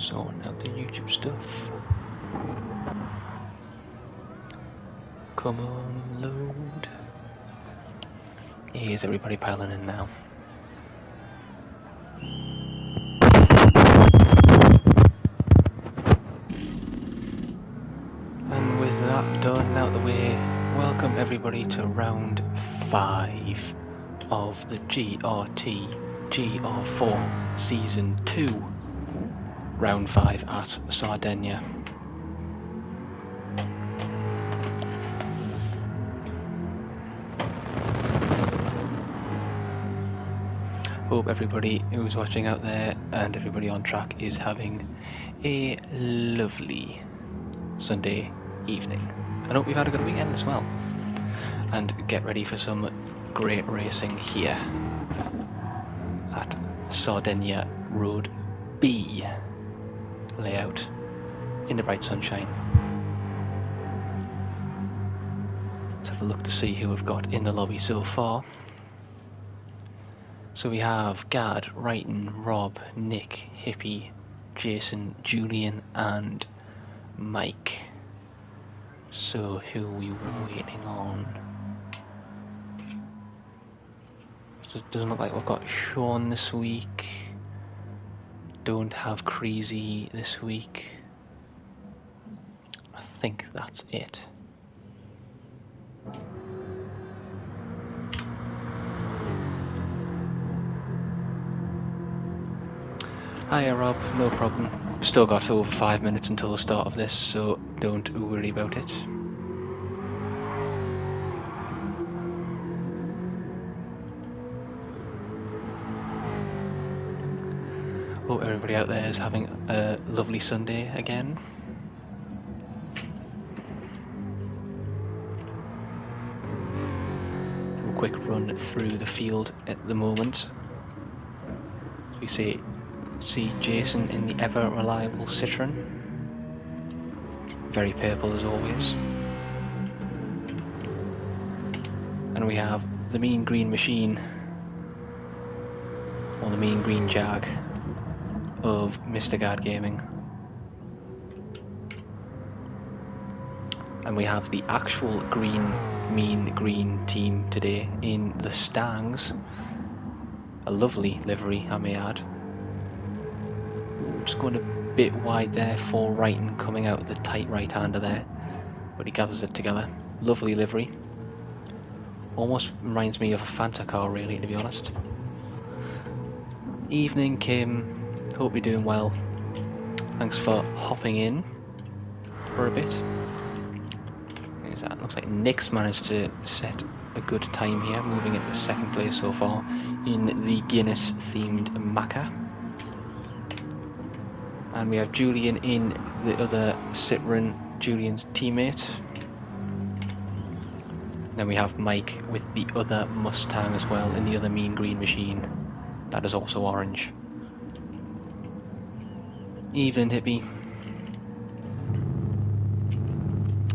Sorting out the YouTube stuff. Come on, load. Here's everybody piling in now. And with that done out the way, welcome everybody to round 5 of the GRT Gr4 Season 2. Round 5 at Sardeg-na-na. Hope everybody who's watching out there and everybody on track is having a lovely Sunday evening. I hope you've had a good weekend as well. And get ready for some great racing here at Sardeg-na-na Road B layout in the bright sunshine. Let's have a look to see who we've got in the lobby so far. So we have Gad, Wrighton, Rob, Nick, Hippie, Jason, Julian and Mike. So who are we waiting on? So it doesn't look like we've got Sean this week. Don't have Crazy this week. I think that's it. Hiya Rob, no problem. Still got over 5 minutes until the start of this, so don't worry about it. Hope everybody out there is having a lovely Sunday again. A quick run through the field at the moment. We see Jason in the ever reliable Citroen. Very purple as always. And we have the Mean Green Machine, or the Mean Green Jag of Mr. Gad Gaming. And we have the actual Mean Green team today in the Stangs. A lovely livery, I may add. Just going a bit wide there for Wrighton, coming out of the tight right-hander there, but he gathers it together. Lovely livery. Almost reminds me of a Fanta car really, to be honest. Evening Kim, hope you're doing well. Thanks for hopping in for a bit. Looks like Nick's managed to set a good time here, moving into second place so far in the Guinness themed Macca. And we have Julian in the other Citroen, Julian's teammate. Then we have Mike with the other Mustang as well in the other Mean Green Machine. That is also orange. Evening Hippie.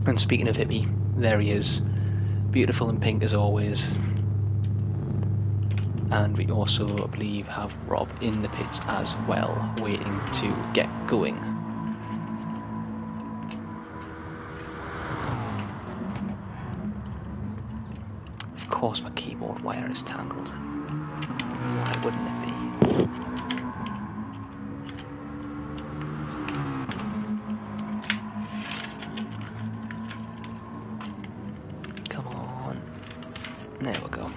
And speaking of Hippie, there he is. Beautiful and pink as always. And we also, I believe, have Rob in the pits as well, waiting to get going. Of course my keyboard wire is tangled. Why wouldn't it be? Come on. There we go.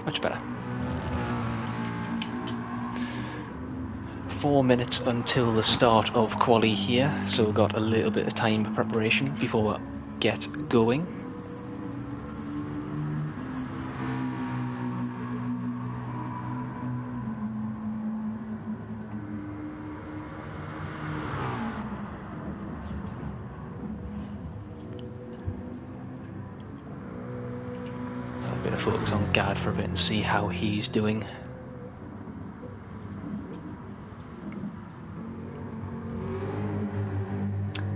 Much better. 4 minutes until the start of quali here, so we've got a little bit of time for preparation before we get going. A bit of focus on Gad for a bit and see how he's doing.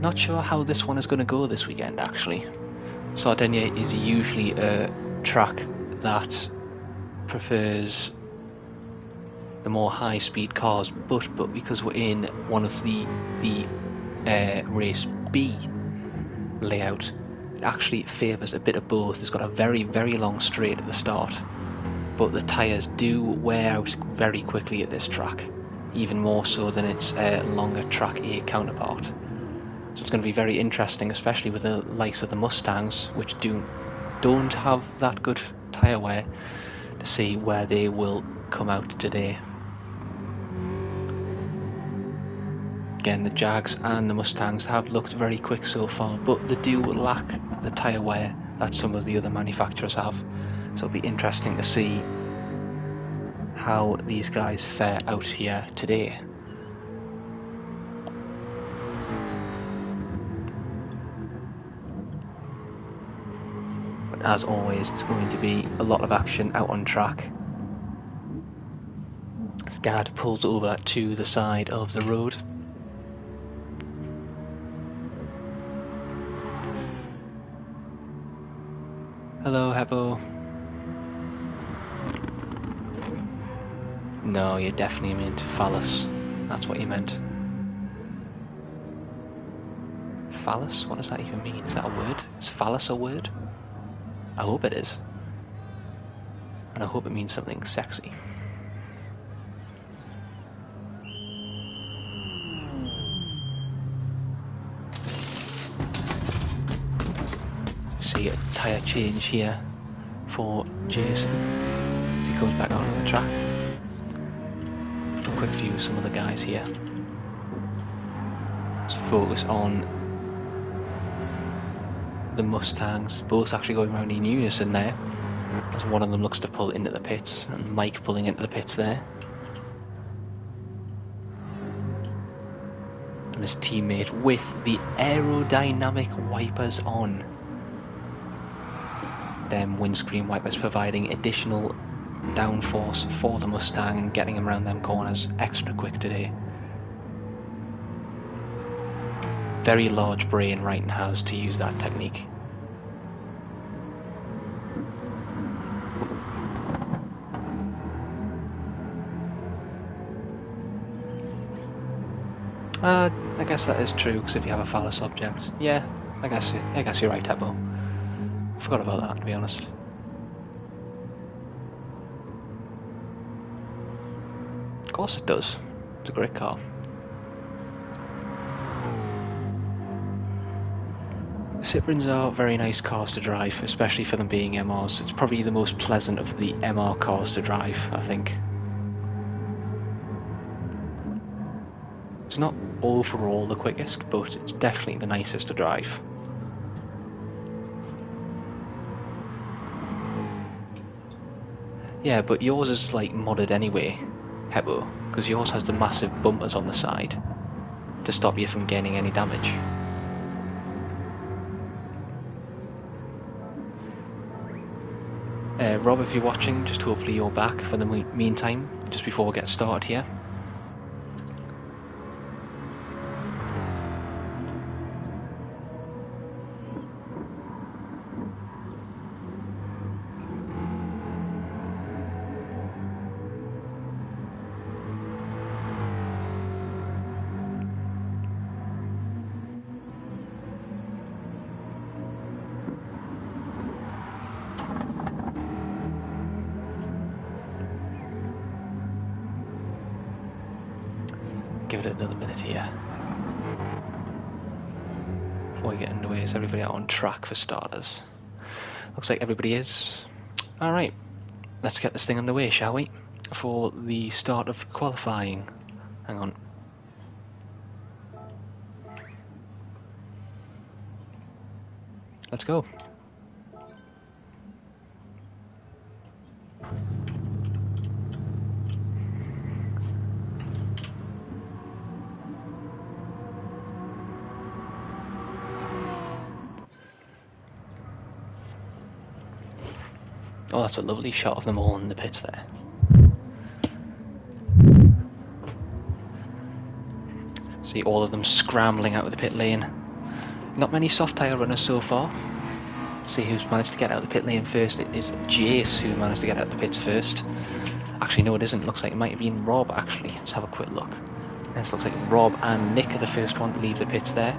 Not sure how this one is going to go this weekend actually. Sardeg-na-na is usually a track that prefers the more high-speed cars, but because we're in one of the race B layout, it actually favours a bit of both. It's got a very, very long straight at the start, but the tyres do wear out very quickly at this track, even more so than its longer track A counterpart. So it's going to be very interesting, especially with the likes of the Mustangs, which don't have that good tyre wear, to see where they will come out today. Again, the Jags and the Mustangs have looked very quick so far, but they do lack the tyre wear that some of the other manufacturers have. So it'll be interesting to see how these guys fare out here today. But as always, it's going to be a lot of action out on track. Gad pulls over to the side of the road. Hello, Heppo. No, you definitely meant phallus. That's what you meant. Phallus? What does that even mean? Is that a word? Is phallus a word? I hope it is. And I hope it means something sexy. See a tyre change here for Jason as he goes back out on the track. A quick view of some of the guys here. Let's focus on the Mustangs, both actually going around in unison there, as one of them looks to pull into the pits, and Mike pulling into the pits there. And his teammate with the aerodynamic wipers on. Them windscreen wipers providing additional downforce for the Mustang and getting him around them corners extra quick today. Very large brain Wrighton has to use that technique. I guess that is true, because if you have a phallus object, yeah, I guess you're right, Heppo. Forgot about that, to be honest. Of course it does. It's a great car. Citroens are very nice cars to drive, especially for them being MRs. It's probably the most pleasant of the MR cars to drive, I think. It's not overall the quickest, but it's definitely the nicest to drive. Yeah, but yours is like modded anyway, Heppo, because yours has the massive bumpers on the side to stop you from gaining any damage. Rob, if you're watching, just hopefully you're back for the meantime, just before we get started here. Give it another minute here before we get underway. Is everybody out on track for starters? Looks like everybody is. Alright, let's get this thing underway, shall we? For the start of qualifying. Hang on. Let's go. Oh, that's a lovely shot of them all in the pits there. See all of them scrambling out of the pit lane. Not many soft tyre runners so far. See who's managed to get out of the pit lane first. It is Jace who managed to get out of the pits first. Actually, no, it isn't. Looks like it might have been Rob, actually. Let's have a quick look. This looks like Rob and Nick are the first one to leave the pits there.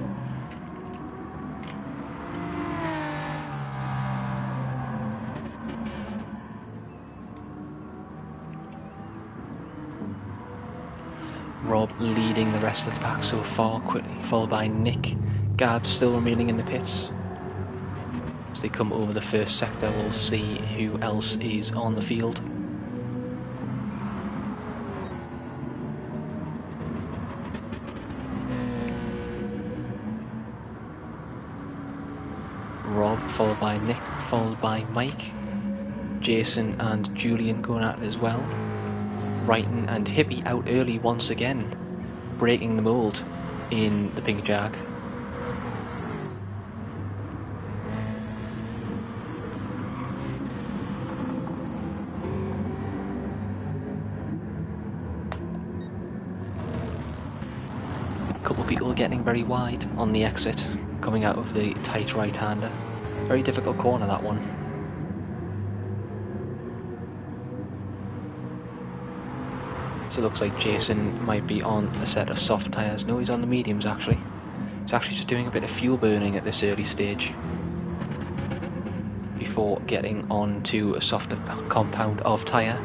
Rob leading the rest of the pack so far, quickly followed by Nick. Guards still remaining in the pits. As they come over the first sector, we'll see who else is on the field. Rob, followed by Nick, followed by Mike. Jason and Julian going at it as well. Wrighton and Hippie out early once again, breaking the mould in the Pink Jag. A couple of people getting very wide on the exit, coming out of the tight right-hander. Very difficult corner, that one. So it looks like Jason might be on a set of soft tyres. No, he's on the mediums actually. He's actually just doing a bit of fuel burning at this early stage before getting on to a softer compound of tyre.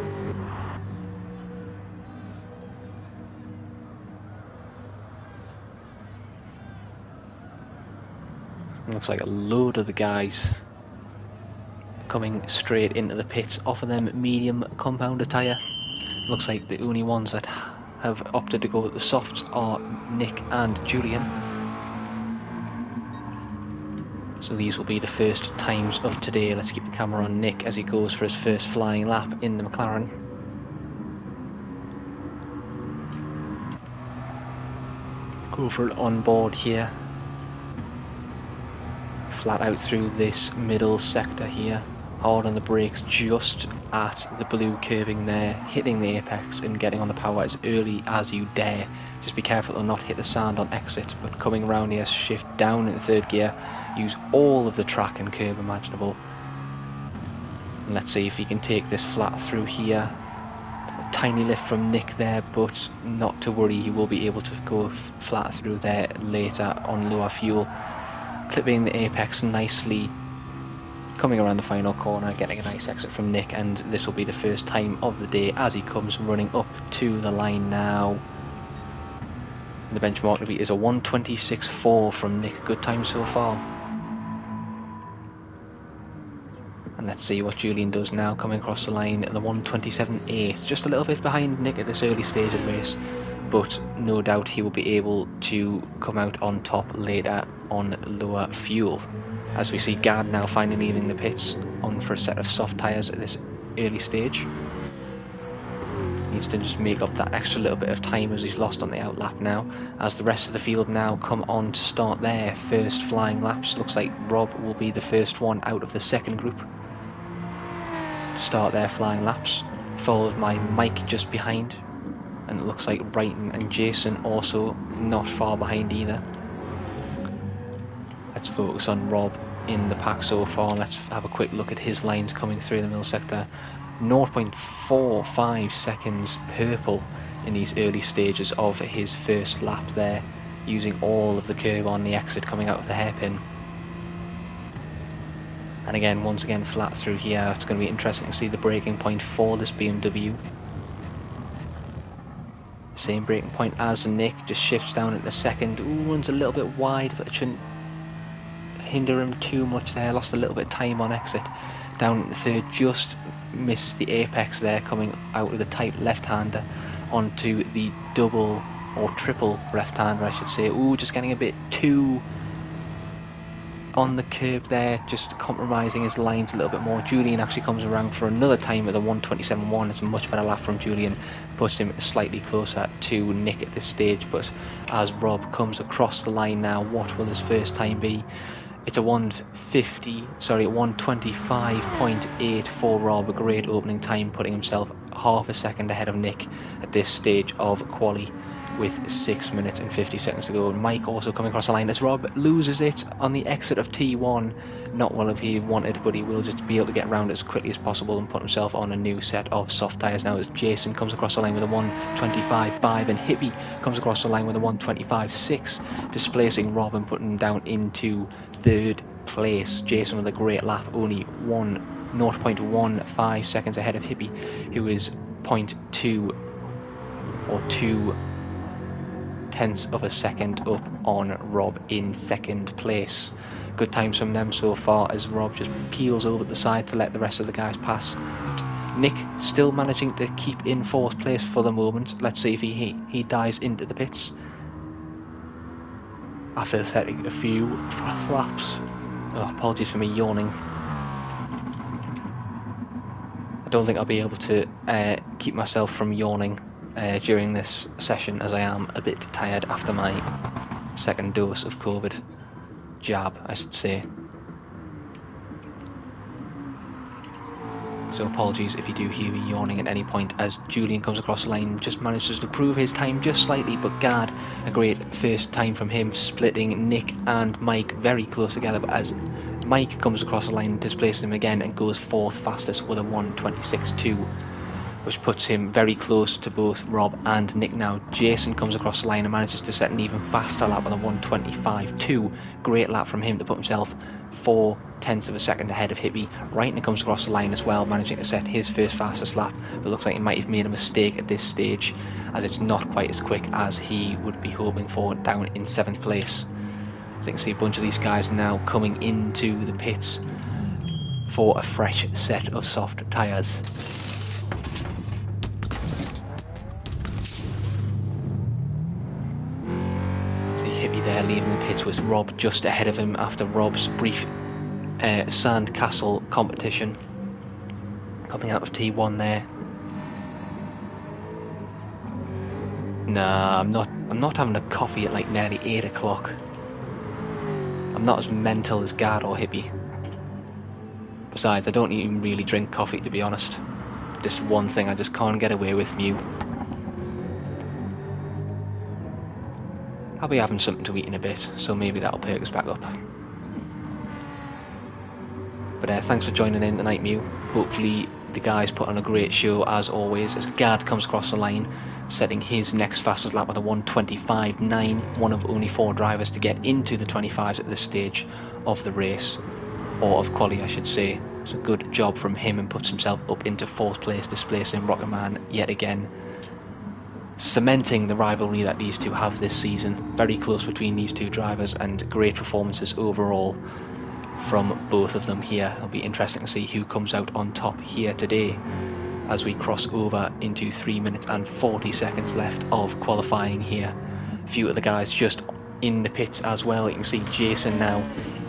Looks like a load of the guys coming straight into the pits off of them medium compounder tyre. Looks like the only ones that have opted to go with the softs are Nick and Julian. So these will be the first times of today. Let's keep the camera on Nick as he goes for his first flying lap in the McLaren. Go for it on board here. Flat out through this middle sector here. Hard on the brakes just at the blue curving there, hitting the apex and getting on the power as early as you dare. Just be careful to not hit the sand on exit, but coming around here, shift down into third gear, use all of the track and curb imaginable. And let's see if he can take this flat through here. A tiny lift from Nick there, but not to worry, he will be able to go flat through there later on lower fuel. Clipping the apex nicely. Coming around the final corner, getting a nice exit from Nick, and this will be the first time of the day as he comes running up to the line now. The benchmark to beat is a 1:26.4 from Nick. Good time so far. And let's see what Julian does now, coming across the line at the 1:27.8. Just a little bit behind Nick at this early stage of the race, but no doubt he will be able to come out on top later on lower fuel. As we see Gard now finally leaving the pits, on for a set of soft tyres at this early stage. Needs to just make up that extra little bit of time as he's lost on the outlap now, as the rest of the field now come on to start their first flying laps. Looks like Rob will be the first one out of the second group to start their flying laps, followed by Mike just behind, and it looks like Wrighton and Jason also not far behind either. Let's focus on Rob in the pack so far. Let's have a quick look at his lines coming through the middle sector. 0.45 seconds purple in these early stages of his first lap there, using all of the curve on the exit coming out of the hairpin. And again, once again, flat through here. It's going to be interesting to see the braking point for this BMW. Same braking point as Nick, just shifts down at the second. Ooh, runs a little bit wide, but it shouldn't hinder him too much there. Lost a little bit of time on exit. Down at the third, just misses the apex there, coming out of the tight left-hander onto the double or triple left-hander, I should say. Ooh, just getting a bit too on the curb there, just compromising his lines a little bit more. Julian actually comes around for another time at the 1:27.1. It's a much better lap from Julian, puts him slightly closer to Nick at this stage. But as Rob comes across the line now, what will his first time be? It's a 1:25.8 for Rob, a great opening time, putting himself half a second ahead of Nick at this stage of quali with 6 minutes and 50 seconds to go. Mike also coming across the line as Rob loses it on the exit of T1, not well if he wanted, but he will just be able to get around as quickly as possible and put himself on a new set of soft tyres now as Jason comes across the line with a 1:25.5 and Hippie comes across the line with a 1:25.6, displacing Rob and putting him down into third place. Jason with a great lap, only 0.15 seconds ahead of Hippie, who is 0.2 or 0.2 of a second up on Rob in second place. Good times from them so far as Rob just peels over the side to let the rest of the guys pass. Nick still managing to keep in fourth place for the moment. Let's see if he dives into the pits after setting a few fast laps. Oh, apologies for me yawning. I don't think I'll be able to keep myself from yawning during this session, as I am a bit tired after my second dose of COVID jab, I should say. So apologies if you do hear me yawning at any point, as Julian comes across the line, just manages to prove his time just slightly, but Gard, a great first time from him, splitting Nick and Mike very close together, but as Mike comes across the line, displaces him again and goes fourth fastest with a 1:26.2, which puts him very close to both Rob and Nick now. Jason comes across the line and manages to set an even faster lap with a 1:25.2. Great lap from him to put himself 0.4 of a second ahead of Hippie. Wrighton comes across the line as well, managing to set his first fastest lap, but looks like he might have made a mistake at this stage, as it's not quite as quick as he would be hoping for down in 7th place. As you can see, a bunch of these guys now coming into the pits for a fresh set of soft tyres. There leaving the pits with Rob just ahead of him after Rob's brief sandcastle competition, coming out of T1 there. Nah, I'm not having a coffee at like nearly 8 o'clock. I'm not as mental as Gard or Hippie. Besides, I don't even really drink coffee, to be honest. Just one thing I just can't get away with, Mew. I'll be having something to eat in a bit, so maybe that'll perk us back up. But thanks for joining in tonight, Mew. Hopefully the guys put on a great show as always, as Gard comes across the line, setting his next fastest lap with a 1:25.9, one of only 4 drivers to get into the 25s at this stage of the race, or of quali I should say. So good job from him, and puts himself up into 4th place, displacing Rocket Man yet again, cementing the rivalry that these two have this season. Very close between these two drivers, and great performances overall from both of them here. It'll be interesting to see who comes out on top here today as we cross over into 3 minutes and 40 seconds left of qualifying here. A few of the guys just in the pits as well. You can see Jason now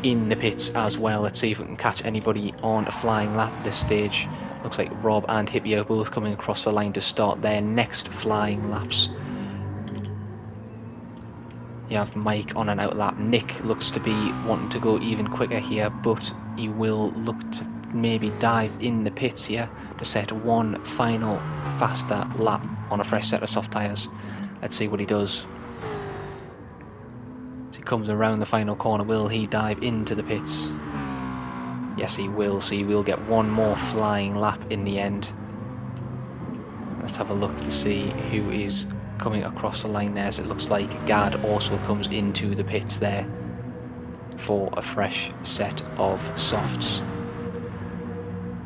in the pits as well. Let's see if we can catch anybody on a flying lap at this stage. Looks like Rob and Hippie are both coming across the line to start their next flying laps. You have Mike on an outlap. Nick looks to be wanting to go even quicker here, but he will look to maybe dive in the pits here to set one final faster lap on a fresh set of soft tyres. Let's see what he does. As he comes around the final corner, will he dive into the pits? Yes, he will, so he will get one more flying lap in the end. Let's have a look to see who is coming across the line there. So it looks like Gard also comes into the pits there for a fresh set of softs.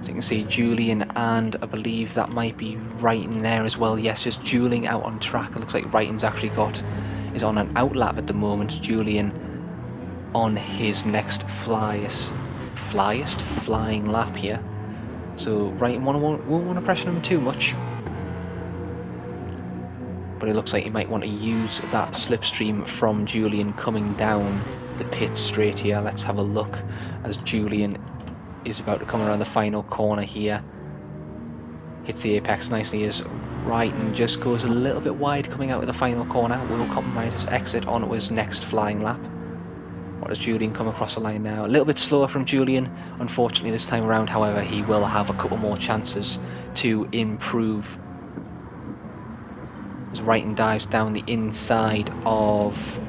So you can see Julian, and I believe that might be Wrighton there as well. Yes, just dueling out on track. It looks like Wrighton's actually is on an outlap at the moment. Julian on his next flying lap here. So Wrighton won't want to pressure him too much, but it looks like he might want to use that slipstream from Julian coming down the pit straight here. Let's have a look as Julian is about to come around the final corner here. Hits the apex nicely as Wrighton just goes a little bit wide coming out of the final corner. Will compromise his exit onto his next flying lap. What does Julian come across the line now? A little bit slower from Julian, unfortunately this time around. However, he will have a couple more chances to improve as Wrighton dives down the inside of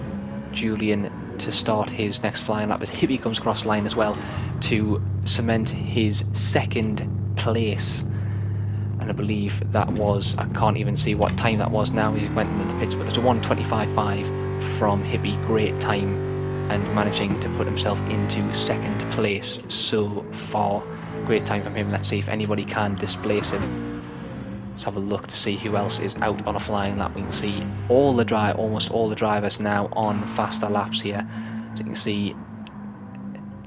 Julian to start his next flying lap as Hippie comes across the line as well to cement his second place. And I believe that was, I can't even see what time that was now, he went in the pits, but there's a 1:25.5 from Hippie, great time, and managing to put himself into second place so far. Great time from him. Let's see if anybody can displace him. Let's have a look to see who else is out on a flying lap. We can see almost all the drivers now on faster laps here. So you can see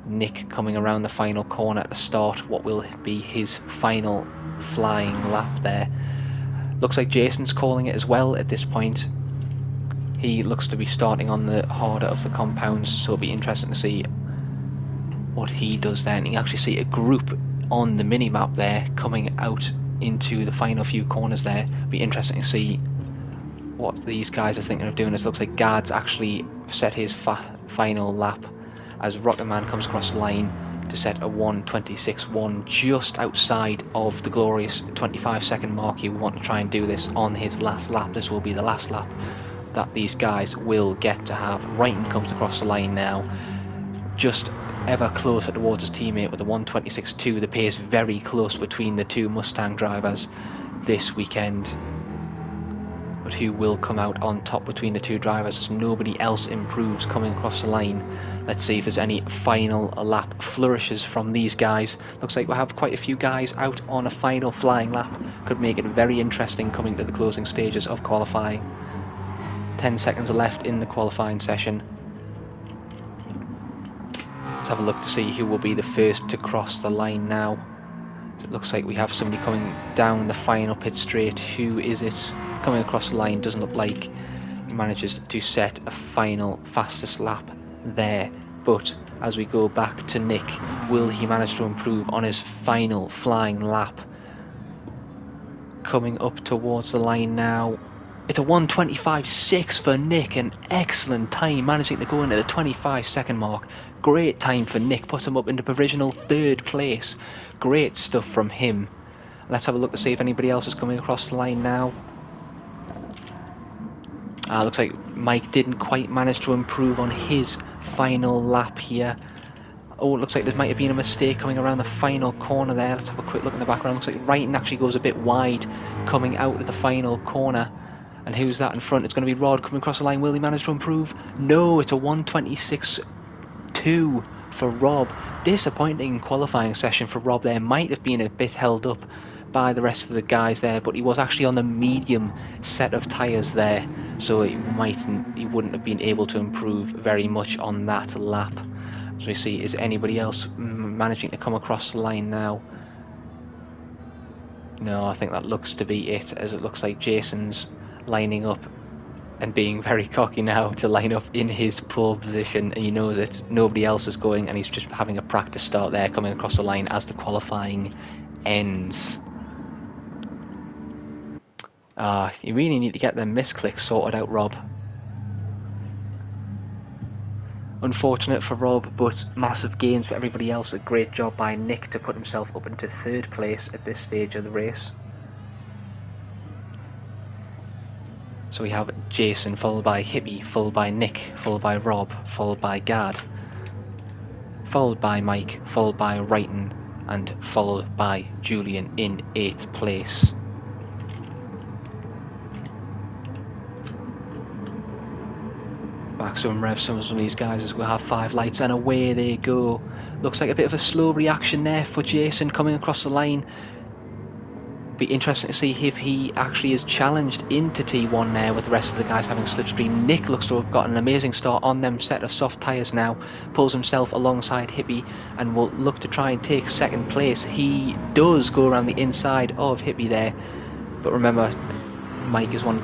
Nick coming around the final corner at the start. What will be his final flying lap there? Looks like Jason's calling it as well at this point. He looks to be starting on the harder of the compounds, so it'll be interesting to see what he does then. You can actually see a group on the mini-map there coming out into the final few corners there. It'll be interesting to see what these guys are thinking of doing. It looks like Gard's actually set his final lap as Rocketman comes across the line to set a 1:26.1 just outside of the glorious 25-second mark. You want to try and do this on his last lap. This will be the last lap that these guys will get to have. Wrighton comes across the line now, just ever closer towards his teammate with a 1:26.2. The pace very close between the two Mustang drivers this weekend. But who will come out on top between the two drivers as nobody else improves coming across the line? Let's see if there's any final lap flourishes from these guys. Looks like we'll have quite a few guys out on a final flying lap. Could make it very interesting coming to the closing stages of qualifying. 10 seconds left in the qualifying session. Let's have a look to see who will be the first to cross the line now. It looks like we have somebody coming down the final pit straight. Who is it coming across the line? Doesn't look like he manages to set a final fastest lap there. But as we go back to Nick, will he manage to improve on his final flying lap? Coming up towards the line now. It's a 1:25.6 for Nick, an excellent time, managing to go into the 25-second mark. Great time for Nick, puts him up into provisional third place. Great stuff from him. Let's have a look to see if anybody else is coming across the line now. Looks like Mike didn't quite manage to improve on his final lap here. Oh, it looks like there might have been a mistake coming around the final corner there. Let's have a quick look in the background. Looks like Wrighton actually goes a bit wide coming out of the final corner. And who's that in front? It's going to be Rod coming across the line. Will he manage to improve? No, it's a 1:26.2 for Rob. Disappointing qualifying session for Rob there. Might have been a bit held up by the rest of the guys there, but he was actually on the medium set of tyres there, so he wouldn't have been able to improve very much on that lap. As we see, is anybody else managing to come across the line now? No, I think that looks to be it, as it looks like Jason's lining up and being very cocky now to line up in his pole position, and he knows that nobody else is going, and he's just having a practice start there coming across the line as the qualifying ends. You really need to get them misclicks sorted out, Rob. Unfortunate for Rob, but massive gains for everybody else. A great job by Nick to put himself up into third place at this stage of the race. So we have Jason, followed by Hippie, followed by Nick, followed by Rob, followed by Gard, followed by Mike, followed by Wrighton, and followed by Julian in 8th place. Back some rev, some of these guys as we'll have 5 lights, and away they go. Looks like a bit of a slow reaction there for Jason coming across the line. Be interesting to see if he actually is challenged into T1 there with the rest of the guys having slipstream. Nick looks to have got an amazing start on them set of soft tyres now. Pulls himself alongside Hippie and will look to try and take second place. He does go around the inside of Hippie there. But remember, Nick is one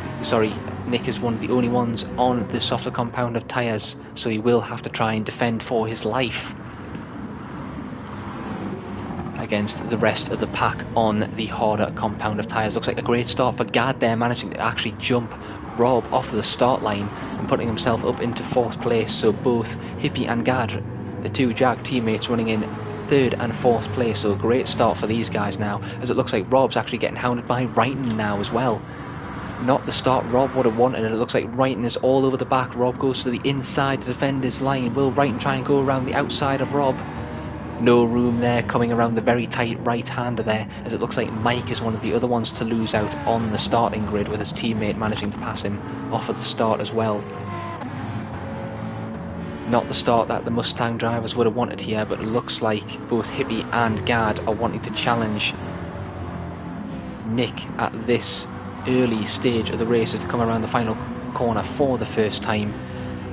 of the only ones on the softer compound of tyres, so he will have to try and defend for his life against the rest of the pack on the harder compound of tyres. Looks like a great start for Gad there, managing to actually jump Rob off of the start line and putting himself up into 4th place. So both Hippie and Gad, the two Jag teammates, running in 3rd and 4th place. So a great start for these guys now, as it looks like Rob's actually getting hounded by Wrighton now as well. Not the start Rob would have wanted, and it looks like Wrighton is all over the back. Rob goes to the inside to defend his line. Will Wrighton try and go around the outside of Rob? No room there, coming around the very tight right-hander there, as it looks like Mike is one of the other ones to lose out on the starting grid, with his teammate managing to pass him off at the start as well. Not the start that the Mustang drivers would have wanted here, but it looks like both Hippie and Gard are wanting to challenge Nick at this early stage of the race to come around the final corner for the first time.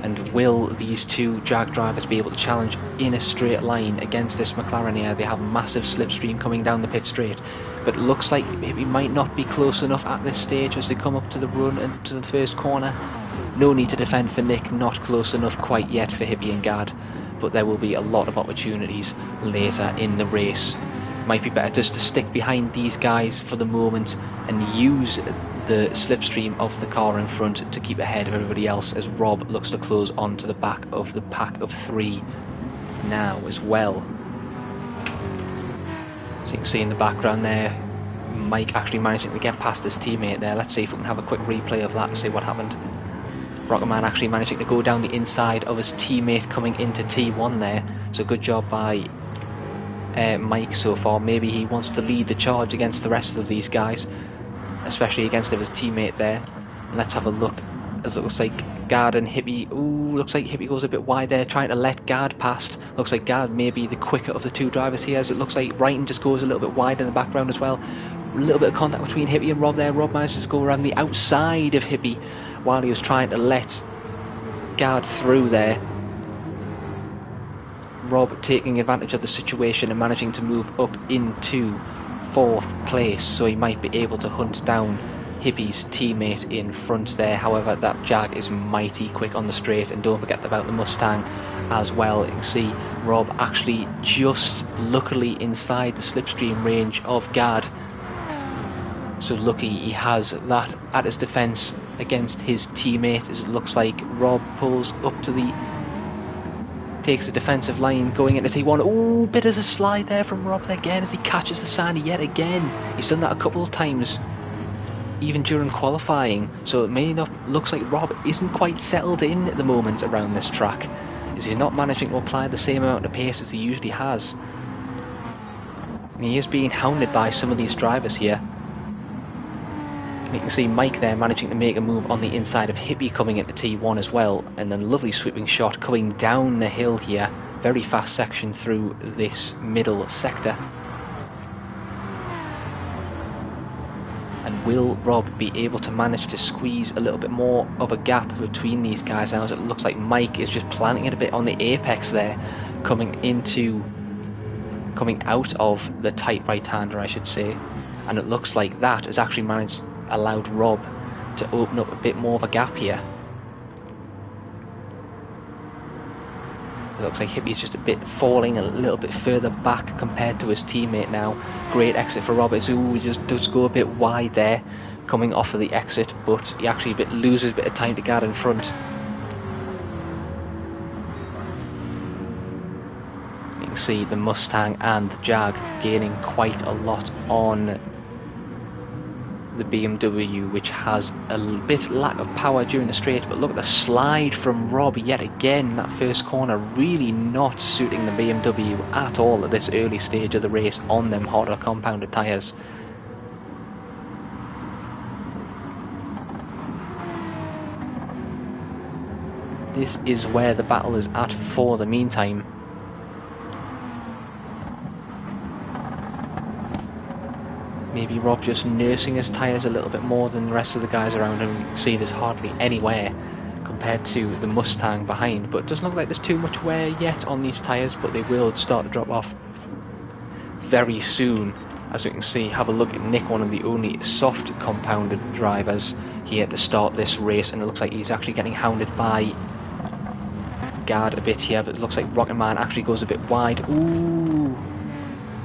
And will these two Jag drivers be able to challenge in a straight line against this McLaren here? They have a massive slipstream coming down the pit straight, but it looks like maybe might not be close enough at this stage as they come up to the run and to the first corner. No need to defend for Nick, not close enough quite yet for Hippie and Gad, but there will be a lot of opportunities later in the race. Might be better just to stick behind these guys for the moment and use the slipstream of the car in front to keep ahead of everybody else, as Rob looks to close onto the back of the pack of three now as well. So you can see in the background there, Mike actually managing to get past his teammate there. Let's see if we can have a quick replay of that and see what happened. Rocketman actually managing to go down the inside of his teammate coming into T1 there, so good job by Mike so far. Maybe he wants to lead the charge against the rest of these guys, especially against his teammate there. Let's have a look, as it looks like Gard and Hippie, ooh, looks like Hippie goes a bit wide there, trying to let Gard past. Looks like Gard may be the quicker of the two drivers here, as it looks like Wrighton just goes a little bit wide in the background as well. A little bit of contact between Hippie and Rob there. Rob manages to go around the outside of Hippie while he was trying to let Gard through there. Rob taking advantage of the situation and managing to move up into 4th place, so he might be able to hunt down Hippie's teammate in front there. However, that Jag is mighty quick on the straight, and don't forget about the Mustang as well. You can see Rob actually just luckily inside the slipstream range of Gard, so lucky he has that at his defence against his teammate, as it looks like Rob pulls up to the, takes the defensive line going into T1. Ooh, bit of a slide there from Rob again as he catches the Sandy yet again. He's done that a couple of times even during qualifying, so it may not, looks like Rob isn't quite settled in at the moment around this track, as he's not managing to apply the same amount of pace as he usually has, and he is being hounded by some of these drivers here. And you can see Mike there managing to make a move on the inside of Hippie coming into T1 as well, and then lovely sweeping shot coming down the hill here. Very fast section through this middle sector. And will Rob be able to manage to squeeze a little bit more of a gap between these guys now, as it looks like Mike is just planting it a bit on the apex there, coming out of the tight right-hander, I should say. And it looks like that has actually allowed Rob to open up a bit more of a gap here. It looks like Hippie's just a bit falling a little bit further back compared to his teammate now. Great exit for Roberts, who just does go a bit wide there coming off of the exit, but he actually loses a bit of time to get in front. You can see the Mustang and the Jag gaining quite a lot on the BMW, which has a bit lack of power during the straight. But look at the slide from Rob yet again. That first corner really not suiting the BMW at all at this early stage of the race on them harder compounded tyres. This is where the battle is at for the meantime. Maybe Rob just nursing his tyres a little bit more than the rest of the guys around him. You can see there's hardly any wear compared to the Mustang behind, but it doesn't look like there's too much wear yet on these tyres, but they will start to drop off very soon. As we can see, have a look at Nick, one of the only soft compounded drivers here to start this race, and it looks like he's actually getting hounded by Gard a bit here, but it looks like Rocketman actually goes a bit wide. Ooh,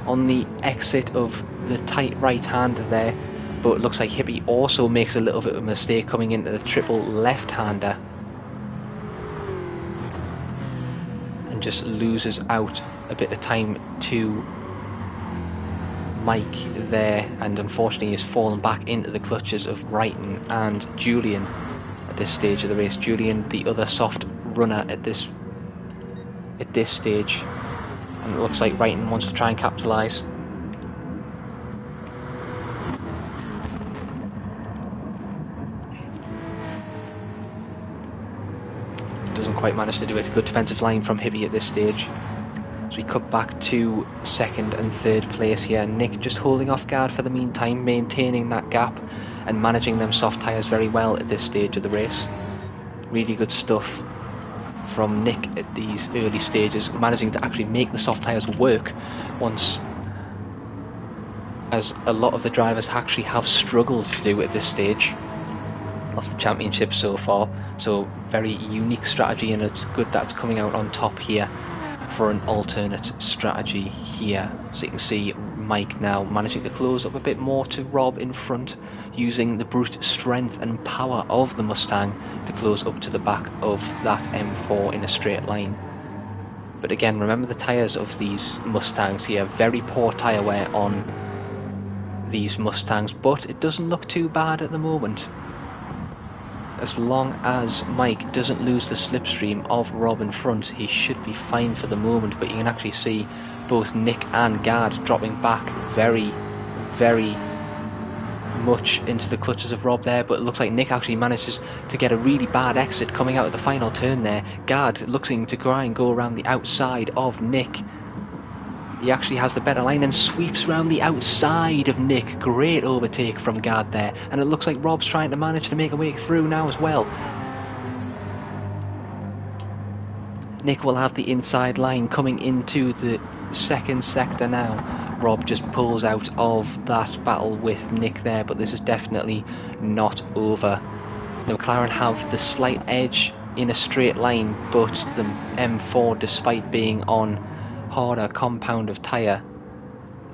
on the exit of the tight right-hander there, but it looks like Hippie also makes a little bit of a mistake coming into the triple left-hander and just loses out a bit of time to Mike there, and unfortunately has fallen back into the clutches of Wrighton and Julian at this stage of the race. Julian, the other soft runner at this stage, and it looks like Wrighton wants to try and capitalise. Doesn't quite manage to do it. Good defensive line from Hippie at this stage. So we cut back to second and third place here. Nick just holding off guard for the meantime, maintaining that gap and managing them soft tyres very well at this stage of the race. Really good stuff from Nick at these early stages, managing to actually make the soft tyres work once, as a lot of the drivers actually have struggled to do at this stage of the championship so far. So very unique strategy, and it's good that's coming out on top here for an alternate strategy here. So you can see Mike now managing to close up a bit more to Rob in front, using the brute strength and power of the Mustang to close up to the back of that M4 in a straight line. But again, remember the tyres of these Mustangs here, very poor tyre wear on these Mustangs, but it doesn't look too bad at the moment. As long as Mike doesn't lose the slipstream of Rob in front, he should be fine for the moment. But you can actually see both Nick and Gard dropping back very, very much into the clutches of Rob there. But it looks like Nick actually manages to get a really bad exit coming out of the final turn there. Gard looking to try and go around the outside of Nick. He actually has the better line and sweeps around the outside of Nick. Great overtake from Gard there. And it looks like Rob's trying to manage to make a way through now as well. Nick will have the inside line coming into the second sector now. Rob just pulls out of that battle with Nick there, but this is definitely not over. The McLaren have the slight edge in a straight line, but the M4, despite being on harder compound of tyre,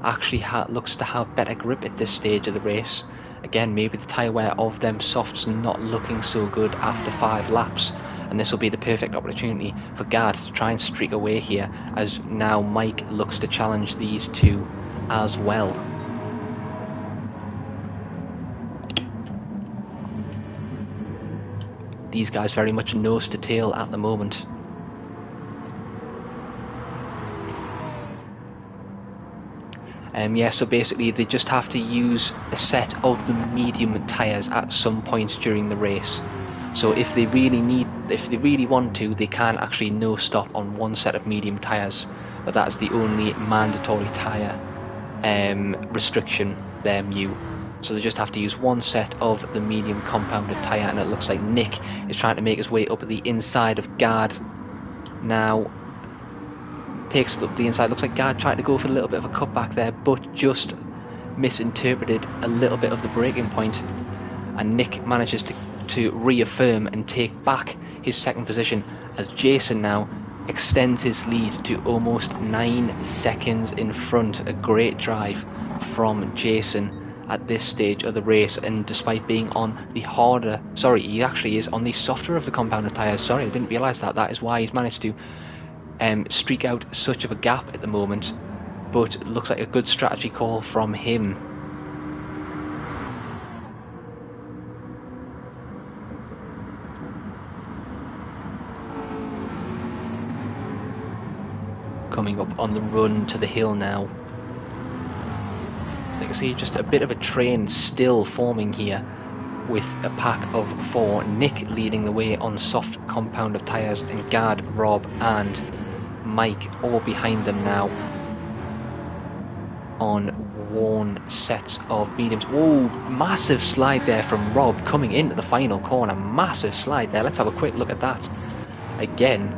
actually looks to have better grip at this stage of the race. Again, maybe the tyre wear of them softs not looking so good after 5 laps, and this will be the perfect opportunity for Gard to try and streak away here, as now Mike looks to challenge these two as well. These guys very much nose to tail at the moment. Yeah, so basically they just have to use a set of the medium tyres at some point during the race. So if they really want to, they can actually no stop on one set of medium tyres, but that's the only mandatory tyre restriction there, Mew. So they just have to use one set of the medium compounded tyre, and it looks like Nick is trying to make his way up the inside of Gard now. Takes up the inside. Looks like Gard tried to go for a little bit of a cutback there, but just misinterpreted a little bit of the braking point, and Nick manages to reaffirm and take back his second position, as Jason now extends his lead to almost 9 seconds in front. A great drive from Jason at this stage of the race, and despite being on the harder, sorry, he actually is on the softer of the compounded tyres. Sorry, I didn't realise that. That is why he's managed to streak out such of a gap at the moment, but it looks like a good strategy call from him. Coming up on the run to the hill now. You can see just a bit of a train still forming here, with a pack of 4. Nick leading the way on soft compound of tyres, and Gard, Rob and Mike all behind them now on worn sets of mediums. Whoa, massive slide there from Rob coming into the final corner. Massive slide there. Let's have a quick look at that again.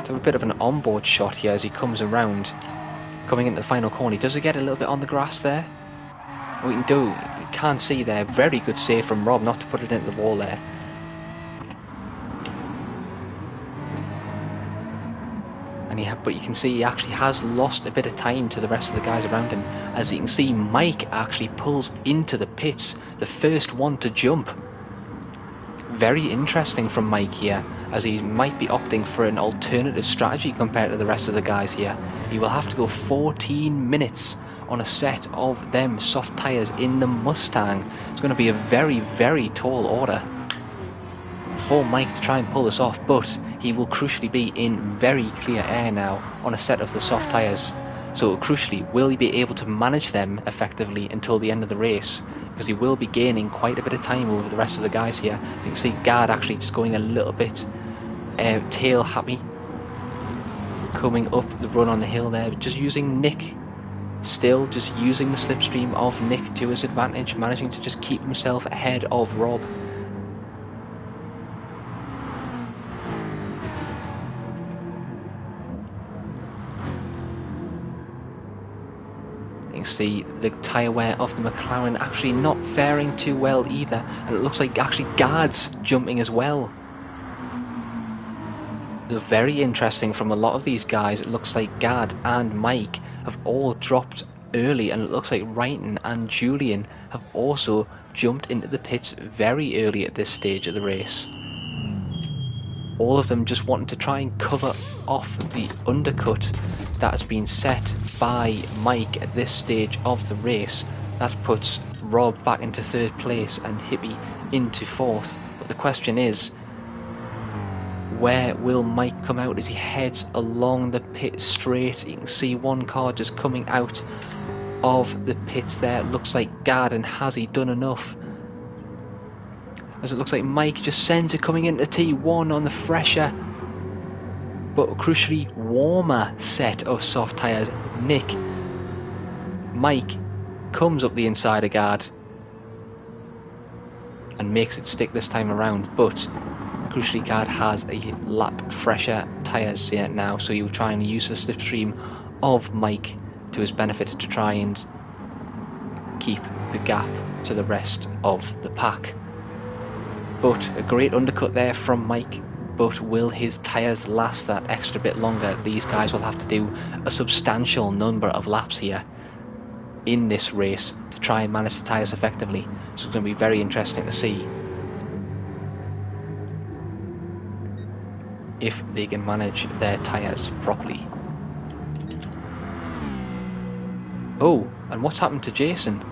So a bit of an onboard shot here as he comes around, coming into the final corner. Does he get a little bit on the grass there? We can do. You can't see there. Very good save from Rob not to put it into the wall there. And but you can see he actually has lost a bit of time to the rest of the guys around him. As you can see, Mike actually pulls into the pits, the first one to jump. Very interesting from Mike here, as he might be opting for an alternative strategy compared to the rest of the guys here. He will have to go 14 minutes on a set of them soft tyres in the Mustang. It's going to be a very, very tall order for Mike to try and pull this off, but he will crucially be in very clear air now on a set of the soft tyres. So crucially, will he be able to manage them effectively until the end of the race? Because he will be gaining quite a bit of time over the rest of the guys here. So you can see Gard actually just going a little bit tail happy, coming up the run on the hill there, just using Nick. Still just using the slipstream of Nick to his advantage, managing to just keep himself ahead of Rob. See the tyre wear of the McLaren actually not faring too well either, and it looks like actually Gard's jumping as well. So very interesting from a lot of these guys. It looks like Gard and Mike have all dropped early, and it looks like Wrighton and Julian have also jumped into the pits very early at this stage of the race. All of them just wanting to try and cover off the undercut that has been set by Mike at this stage of the race. That puts Rob back into third place and Hippie into fourth. But the question is, where will Mike come out as he heads along the pit straight? You can see one car just coming out of the pits there. It looks like Garden. Has he done enough? As it looks like Mike just sends it coming into T1 on the fresher, but crucially warmer set of soft tyres. Mike comes up the inside of Gard and makes it stick this time around, but crucially Gard has a lap fresher tyres here now, so he'll try and use the slipstream of Mike to his benefit to try and keep the gap to the rest of the pack. But a great undercut there from Mike, but will his tyres last that extra bit longer? These guys will have to do a substantial number of laps here in this race to try and manage the tyres effectively, so it's going to be very interesting to see if they can manage their tyres properly. Oh, and what's happened to Jason?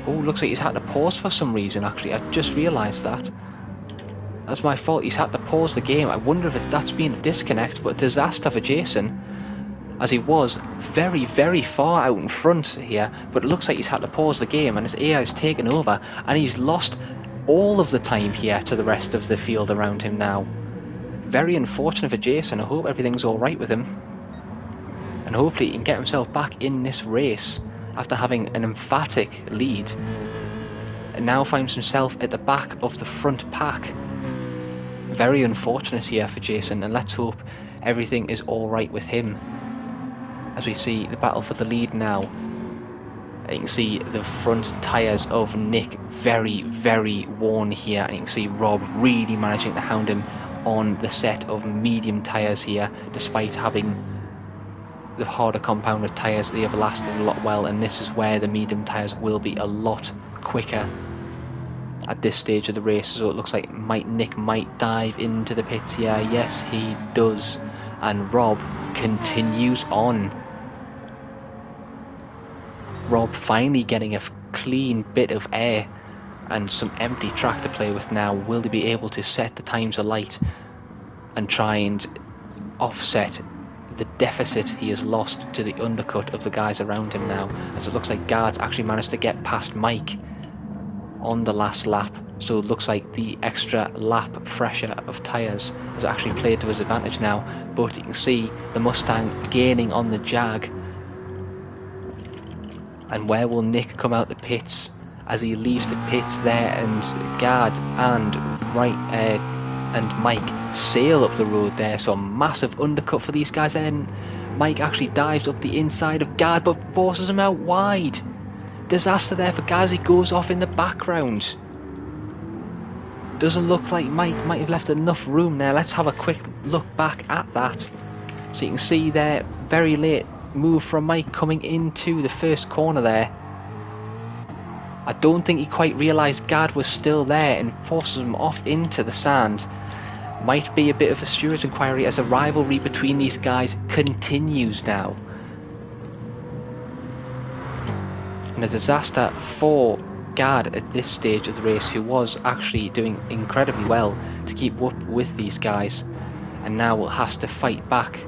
Oh, looks like he's had to pause for some reason actually. I just realised that. That's my fault, he's had to pause the game. I wonder if that's been a disconnect, but a disaster for Jason, as he was very, very far out in front here, but it looks like he's had to pause the game and his AI has taken over and he's lost all of the time here to the rest of the field around him now. Very unfortunate for Jason. I hope everything's alright with him, and hopefully he can get himself back in this race after having an emphatic lead, and now finds himself at the back of the front pack. Very unfortunate here for Jason, and let's hope everything is alright with him. As we see the battle for the lead now, you can see the front tyres of Nick very, very worn here, and you can see Rob really managing to hound him on the set of medium tyres here, despite having the harder compounded tyres. They have lasted a lot well, and this is where the medium tyres will be a lot quicker at this stage of the race. So it looks like Nick might dive into the pits here. Yes, he does, and Rob continues on. Rob finally getting a clean bit of air and some empty track to play with now. Will he be able to set the times alight and try and offset the deficit he has lost to the undercut of the guys around him now, as it looks like Gard's actually managed to get past Mike on the last lap. So it looks like the extra lap fresher of tyres has actually played to his advantage now, but you can see the Mustang gaining on the Jag. And where will Nick come out the pits as he leaves the pits there, and Gard and and Mike sail up the road there, so a massive undercut for these guys there, and Mike actually dives up the inside of Gard but forces him out wide. Disaster there for Gard as he goes off in the background. Doesn't look like Mike might have left enough room there. Let's have a quick look back at that. So you can see there, very late move from Mike coming into the first corner there. I don't think he quite realised Gad was still there and forces him off into the sand. Might be a bit of a stewards inquiry as a rivalry between these guys continues now. And a disaster for Gad at this stage of the race, who was actually doing incredibly well to keep up with these guys, and now has to fight back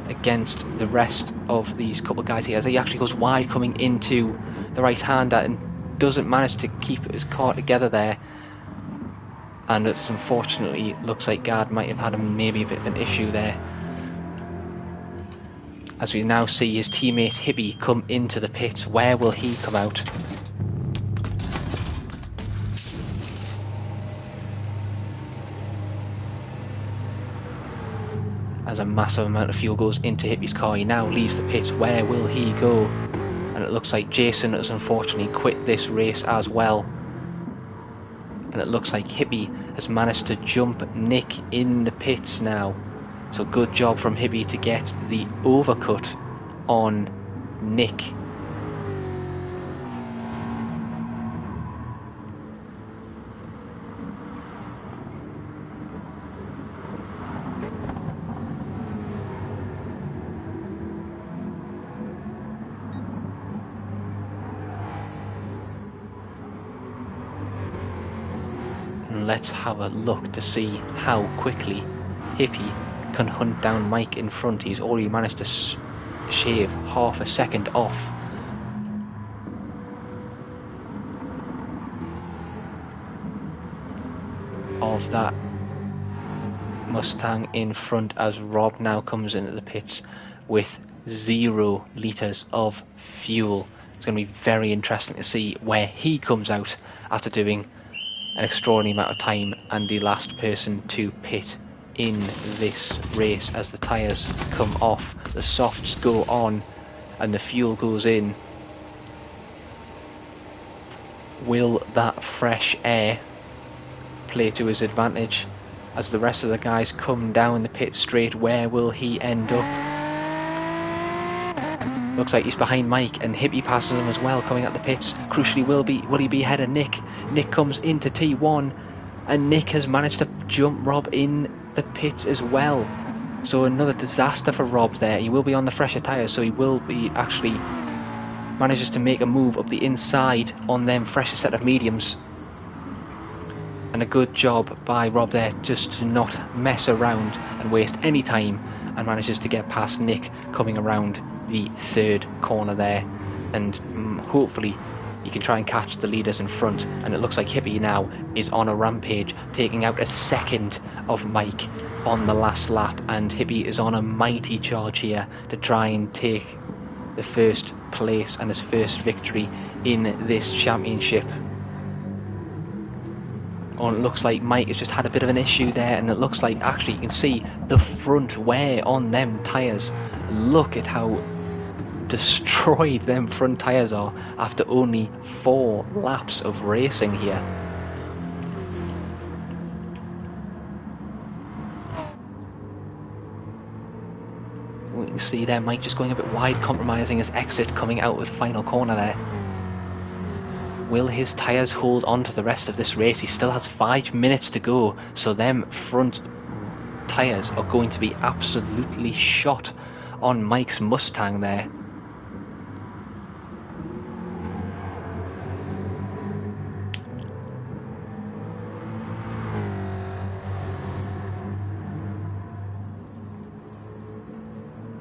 against the rest of these couple of guys here as he actually goes wide coming into the right-hander and doesn't manage to keep his car together there. And it's unfortunately looks like Gad might have had maybe a bit of an issue there, as we now see his teammate Hippie come into the pits. Where will he come out? As a massive amount of fuel goes into Hippie's car, he now leaves the pits. Where will he go? And it looks like Jason has unfortunately quit this race as well. And it looks like Hippie has managed to jump Nick in the pits now. So good job from Hippie to get the overcut on Nick. Let's have a look to see how quickly Hippie can hunt down Mike in front. He's already managed to shave half a second off of that Mustang in front, as Rob now comes into the pits with 0 litres of fuel. It's going to be very interesting to see where he comes out after doing an extraordinary amount of time and the last person to pit in this race. As the tyres come off, the softs go on and the fuel goes in. Will that fresh air play to his advantage as the rest of the guys come down the pit straight? Where will he end up? Looks like he's behind Mike, and Hippie passes him as well coming out the pits. Crucially, will he be ahead of Nick? Nick comes into T1 and Nick has managed to jump Rob in the pits as well. So another disaster for Rob there. He will be on the fresher tyres, so he will be actually manages to make a move up the inside on them fresher set of mediums. And a good job by Rob there just to not mess around and waste any time, and manages to get past Nick coming around the third corner there, and hopefully you can try and catch the leaders in front. And it looks like Hippie now is on a rampage, taking out a second of Mike on the last lap, and Hippie is on a mighty charge here to try and take the first place and his first victory in this championship. Oh, it looks like Mike has just had a bit of an issue there, and it looks like actually you can see the front wear on them tyres. Look at how destroyed them front tyres are after only 4 laps of racing here. We can see there Mike just going a bit wide, compromising his exit coming out with the final corner there. Will his tyres hold on to the rest of this race? He still has 5 minutes to go, so them front tyres are going to be absolutely shot on Mike's Mustang there.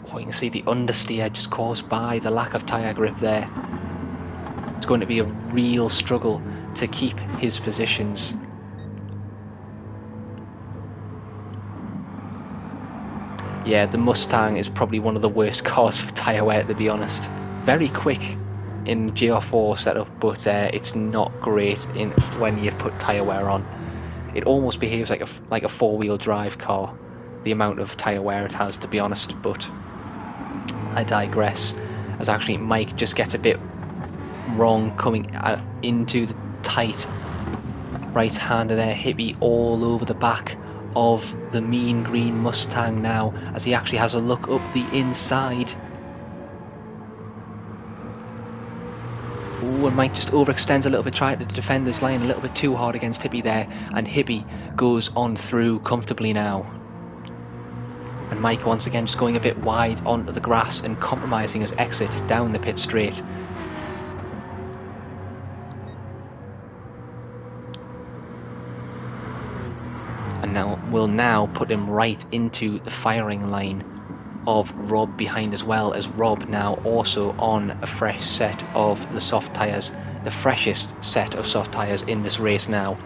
Oh, you can see the understeer just caused by the lack of tyre grip there. It's going to be a real struggle to keep his positions. Yeah, the Mustang is probably one of the worst cars for tyre wear, to be honest. Very quick in GR4 setup, but it's not great when you put tyre wear on. It almost behaves like a 4-wheel drive car, the amount of tyre wear it has, to be honest. But I digress, as actually Mike just gets a bit wrong coming into the tight right-hander there. Hippie all over the back of the mean green Mustang now, as he actually has a look up the inside. Mike just overextends a little bit, trying to defend this line a little bit too hard against Hippie there, and Hippie goes on through comfortably now. And Mike once again just going a bit wide onto the grass and compromising his exit down the pit straight. And now will now put him right into the firing line of Rob behind, as well as Rob now also on a fresh set of the soft tyres, the freshest set of soft tyres in this race now.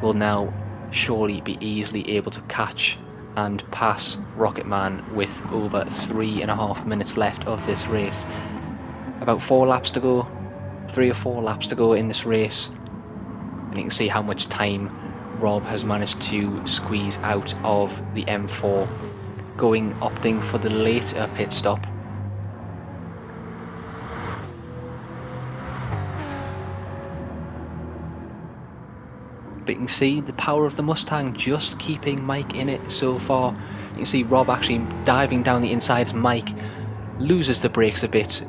Will now surely be easily able to catch and pass Rocketman with over 3.5 minutes left of this race. About 4 laps to go, 3 or 4 laps to go in this race, and you can see how much time Rob has managed to squeeze out of the M4, opting for the later pit stop. But you can see the power of the Mustang just keeping Mike in it so far. You can see Rob actually diving down the inside as Mike loses the brakes a bit,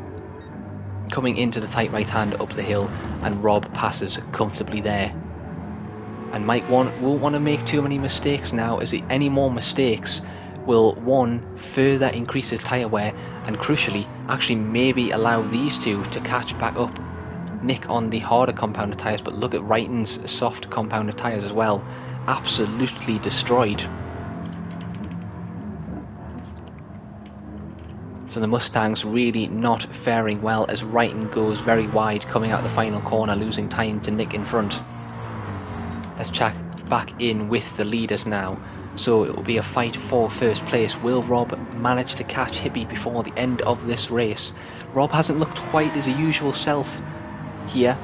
coming into the tight right hand up the hill, and Rob passes comfortably there. And Mike won't want to make too many mistakes now, as any more mistakes will, one, further increase his tyre wear, and crucially actually maybe allow these two to catch back up. Nick on the harder compounded tyres, but look at Wrighton's soft compounded tyres as well, absolutely destroyed. So the Mustang's really not faring well, as Wrighton goes very wide coming out the final corner, losing time to Nick in front. Let's check back in with the leaders now. So it will be a fight for first place. Will Rob manage to catch Hippie before the end of this race? Rob hasn't looked quite his usual self here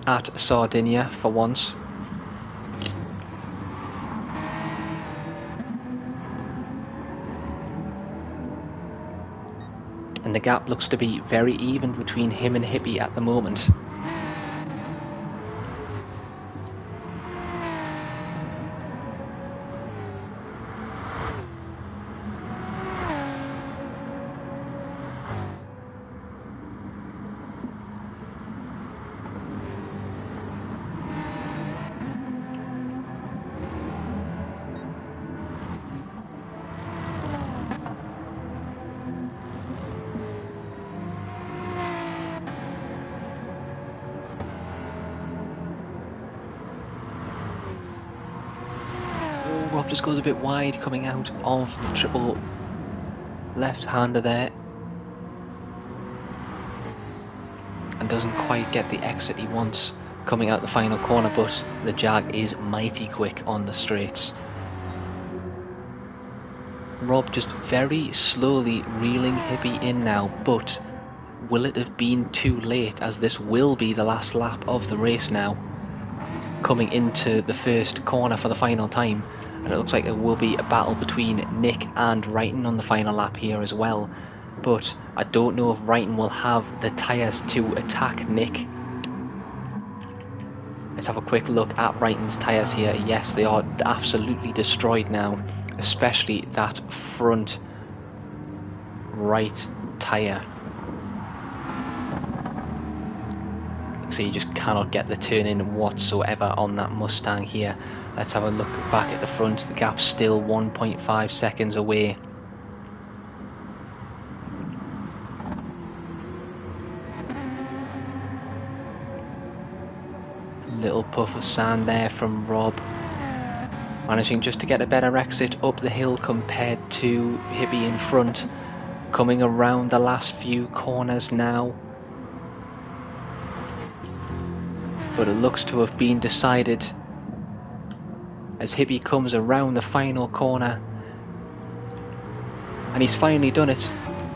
at Sardinia for once. And the gap looks to be very even between him and Hippie at the moment. Rob just goes a bit wide coming out of the triple left-hander there, and doesn't quite get the exit he wants coming out the final corner, but the Jag is mighty quick on the straights. Rob just very slowly reeling Hippie in now, but will it have been too late, as this will be the last lap of the race now, coming into the first corner for the final time. And it looks like there will be a battle between Nick and Wrighton on the final lap here as well. But I don't know if Wrighton will have the tyres to attack Nick. Let's have a quick look at Wrighton's tyres here. Yes, they are absolutely destroyed now, especially that front right tyre. So you just cannot get the turn in whatsoever on that Mustang here. Let's have a look back at the front. The gap's still 1.5 seconds away. Little puff of sand there from Rob, managing just to get a better exit up the hill compared to Hippie in front. Coming around the last few corners now, but it looks to have been decided as Hippie comes around the final corner, and he's finally done it.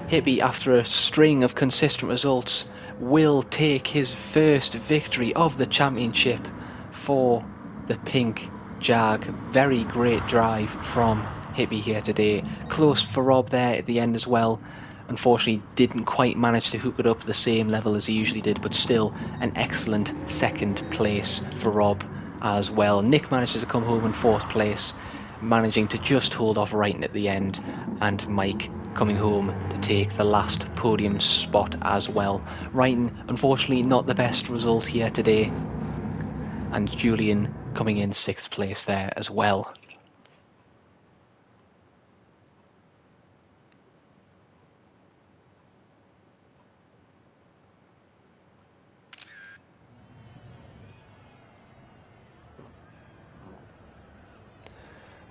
Hippie, after a string of consistent results, will take his first victory of the championship for the pink Jag. Very great drive from Hippie here today. Close for Rob there at the end as well. Unfortunately didn't quite manage to hook it up at the same level as he usually did, but still an excellent second place for Rob as well. Nick manages to come home in fourth place, managing to just hold off Wrighton at the end, and Mike coming home to take the last podium spot as well. Wrighton, unfortunately not the best result here today, and Julian coming in 6th place there as well.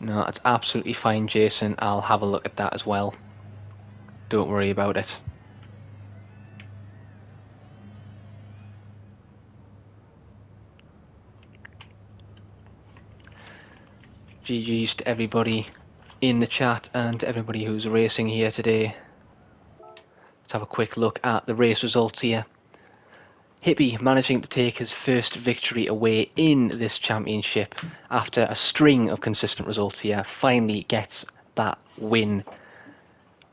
No, that's absolutely fine, Jason. I'll have a look at that as well. Don't worry about it. GG's to everybody in the chat and to everybody who's racing here today. Let's have a quick look at the race results here. Hippie managing to take his first victory away in this championship after a string of consistent results here. Finally gets that win.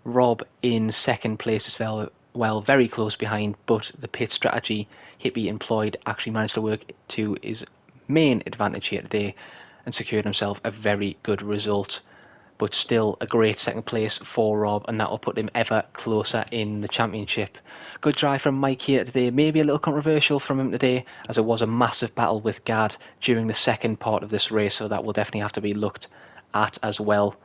Rob in 2nd place as well, very close behind, but the pit strategy Hippie employed actually managed to work to his main advantage here today and secured himself a very good result. But still a great 2nd place for Rob, and that will put him ever closer in the championship. Good drive from Mike here today, maybe a little controversial from him today, as it was a massive battle with Gad during the 2nd part of this race, so that will definitely have to be looked at as well.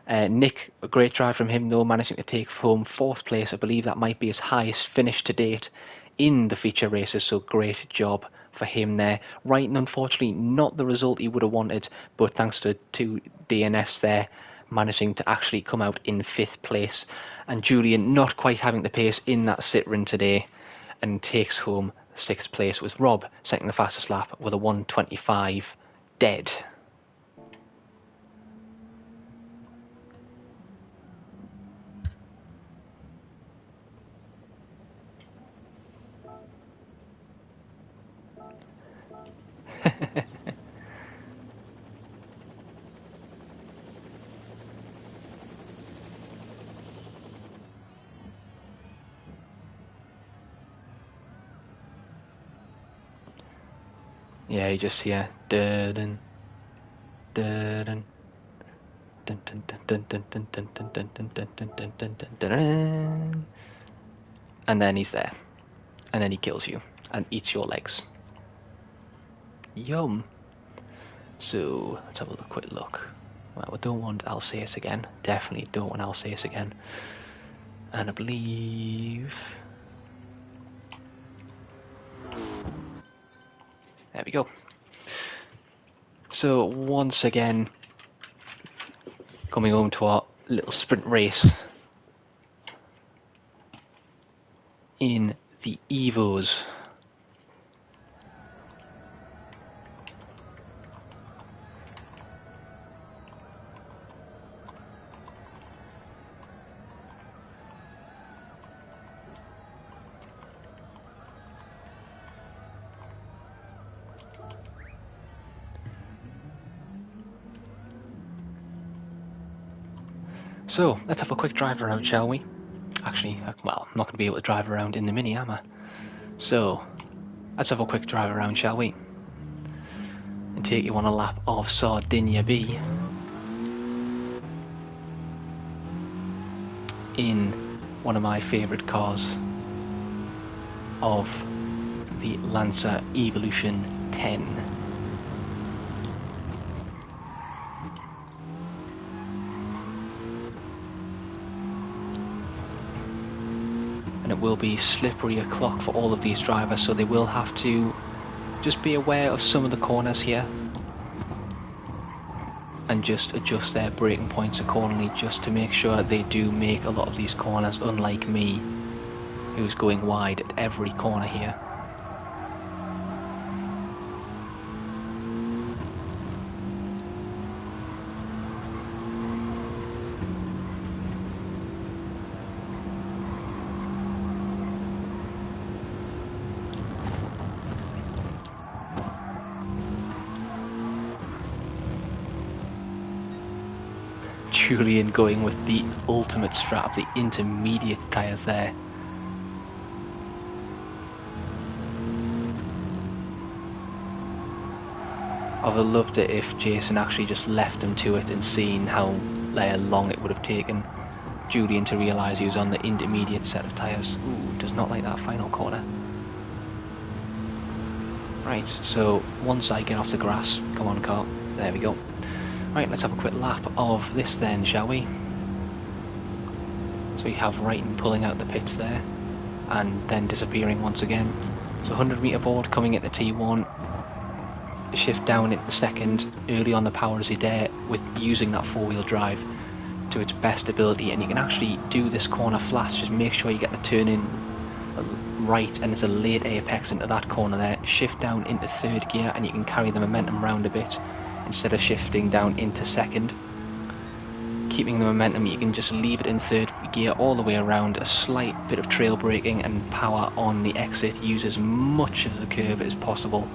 Nick, a great drive from him though, managing to take home 4th place. I believe that might be his highest finish to date in the feature races, so great job for him there. Wrighton, unfortunately not the result he would have wanted, but thanks to 2 DNFs there, managing to actually come out in 5th place. And Julian not quite having the pace in that sit run today, and takes home 6th place, with Rob setting the fastest lap with a 1:25 dead. Yeah, you just hear dun dun dun dun dun dun dun dun dun dun dun dun dun dun dun dun dun, and then he's there, and then he kills you and eats your legs. Yum. So let's have a quick look. Well, we don't want Alsace again. Definitely don't want Alsace again. And I believe, there we go. So once again, coming home to our little sprint race in the Evos. So, let's have a quick drive around, shall we? Actually, well, I'm not going to be able to drive around in the Mini, am I? So, let's have a quick drive around, shall we? And take you on a lap of Sardinia B in one of my favourite cars of the Lancer Evolution 10. And it will be slippery o'clock for all of these drivers, so they will have to just be aware of some of the corners here and just adjust their braking points accordingly, just to make sure they do make a lot of these corners, unlike me, who's going wide at every corner here. Julian going with the ultimate strap, the intermediate tyres there. I would have loved it if Jason actually just left him to it and seen how long it would have taken Julian to realise he was on the intermediate set of tyres. Ooh, does not like that final corner. Right, so once I get off the grass, come on car, there we go. Right, let's have a quick lap of this then, shall we? So we have Wrighton pulling out the pits there, and then disappearing once again. So 100 metre board coming into T1, shift down into second, early on the power as you dare, with using that four-wheel drive to its best ability, and you can actually do this corner flat. Just make sure you get the turn in right, and it's a late apex into that corner there. Shift down into third gear and you can carry the momentum round a bit instead of shifting down into second. Keeping the momentum, you can just leave it in third gear all the way around. A slight bit of trail braking and power on the exit. Use as much of the curve as possible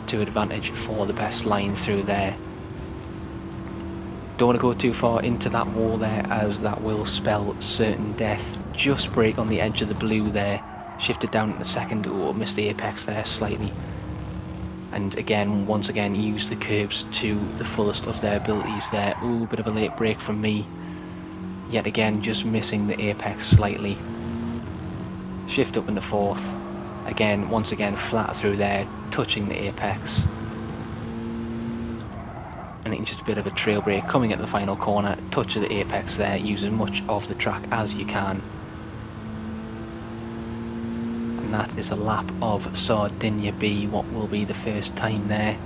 to advantage for the best line through there. Don't want to go too far into that wall there, as that will spell certain death. Just brake on the edge of the blue there, shifted down into second, or missed the apex there slightly. And again, once again, use the curbs to the fullest of their abilities there. Ooh, bit of a late brake from me. Yet again, just missing the apex slightly. Shift up into fourth. Again, once again, flat through there, touching the apex. And it's just a bit of a trail brake coming at the final corner, touch of the apex there, use as much of the track as you can. And that is a lap of Sardinia B, what will be the first time there.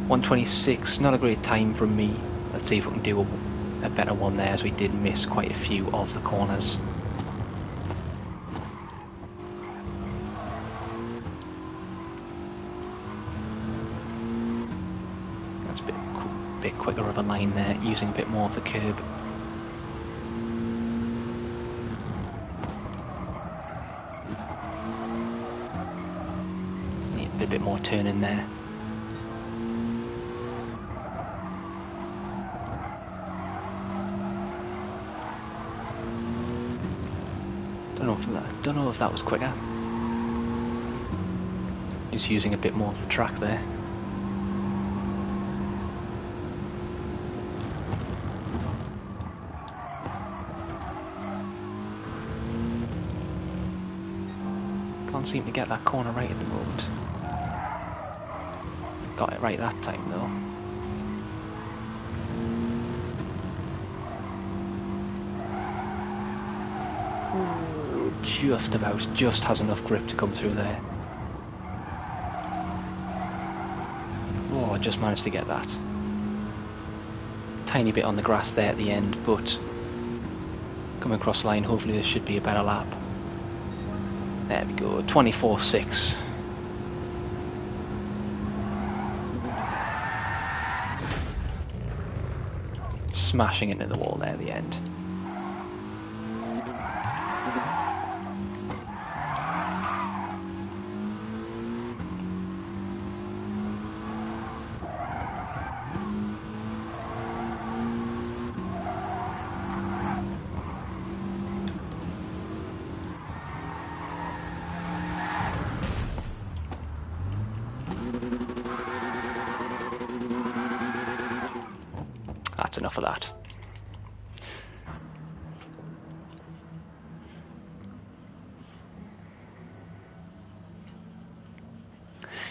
1:26, not a great time from me. Let's see if we can do a better one there, as we did miss quite a few of the corners. Bit quicker of a line there, using a bit more of the curb. Need a bit more turn in there. Don't know if that was quicker. Just using a bit more of the track there. Can't seem to get that corner right at the moment. Got it right that time though. Ooh, just about, just has enough grip to come through there. Oh, I just managed to get that. Tiny bit on the grass there at the end, but coming across line, hopefully this should be a better lap. There we go, 24.6. Smashing into the wall there at the end. That's enough of that.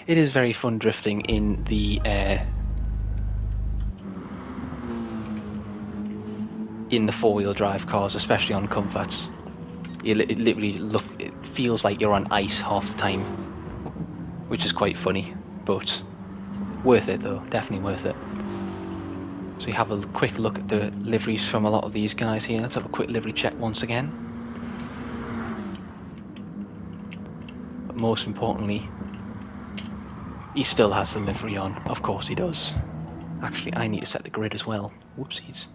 It is very fun drifting in the four-wheel drive cars, especially on comforts. It literally it feels like you're on ice half the time, which is quite funny, but worth it though, definitely worth it. So we have a quick look at the liveries from a lot of these guys here. Let's have a quick livery check once again. But most importantly, he still has the livery on. Of course he does. Actually, I need to set the grid as well. Whoopsies.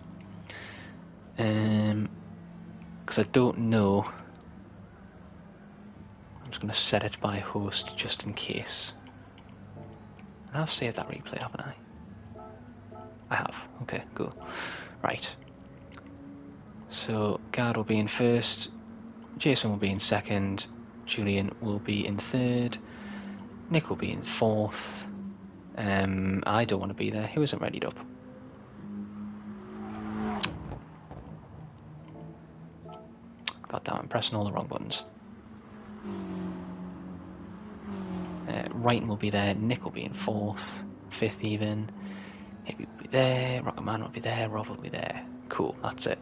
Because I don't know. I'm just going to set it by host just in case. And I've saved that replay, haven't I? I have. Okay, cool. Right. So, Gard will be in first. Jason will be in second. Julian will be in third. Nick will be in fourth. I don't want to be there. Who isn't readied up? God damn, I'm pressing all the wrong buttons. Wrighton will be there, Nick will be in 4th, 5th even. Hippie will be there, Rocketman will be there, Rob will be there. Cool, that's it.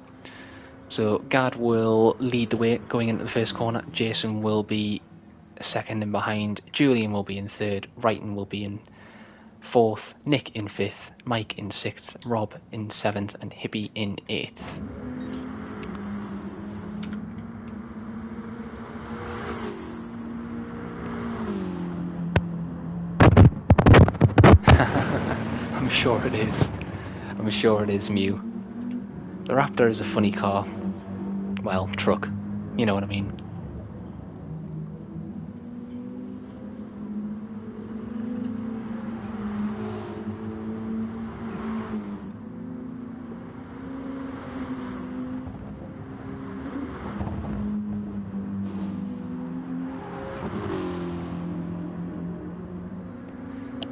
So Gad will lead the way going into the first corner. Jason will be second in behind. Julian will be in 3rd. Wrighton will be in 4th. Nick in 5th. Mike in 6th. Rob in 7th. And Hippie in 8th. I'm sure it is. I'm sure it is, Mew. The Raptor is a funny car. Well, truck. You know what I mean.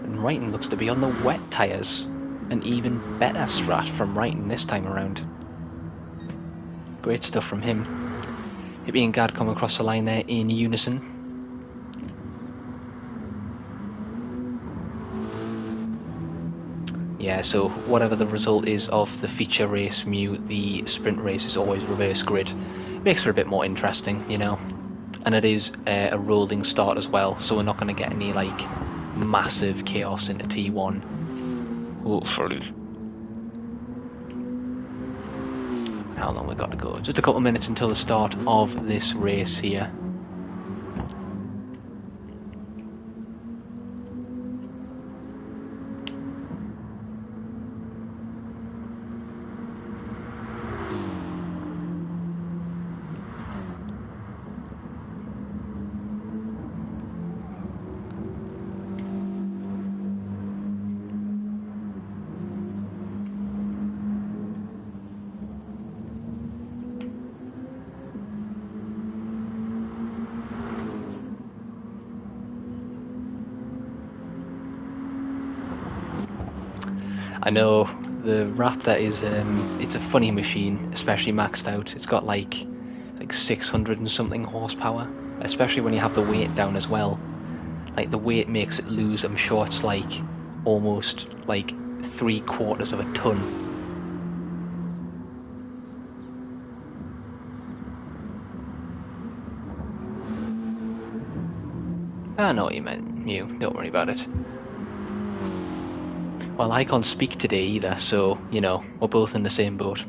And Wrighton looks to be on the wet tyres. An even better strat from Wrighton this time around. Great stuff from him. Hippie and Gad come across the line there in unison. Yeah, so whatever the result is of the feature race, Mew, the sprint race is always reverse grid. Makes for a bit more interesting, you know. And it is a rolling start as well, so we're not going to get any like massive chaos into T1. Hopefully. How long we got to go? Just a couple of minutes until the start of this race here. I know the Raptor is it's a funny machine, especially maxed out. It's got like 600 and something horsepower, especially when you have the weight down as well. Like the weight makes it lose. I'm sure it's like almost like 3/4 of a ton. I know what you meant, Mew. Don't worry about it. Well, I can't speak today either, so, you know, we're both in the same boat.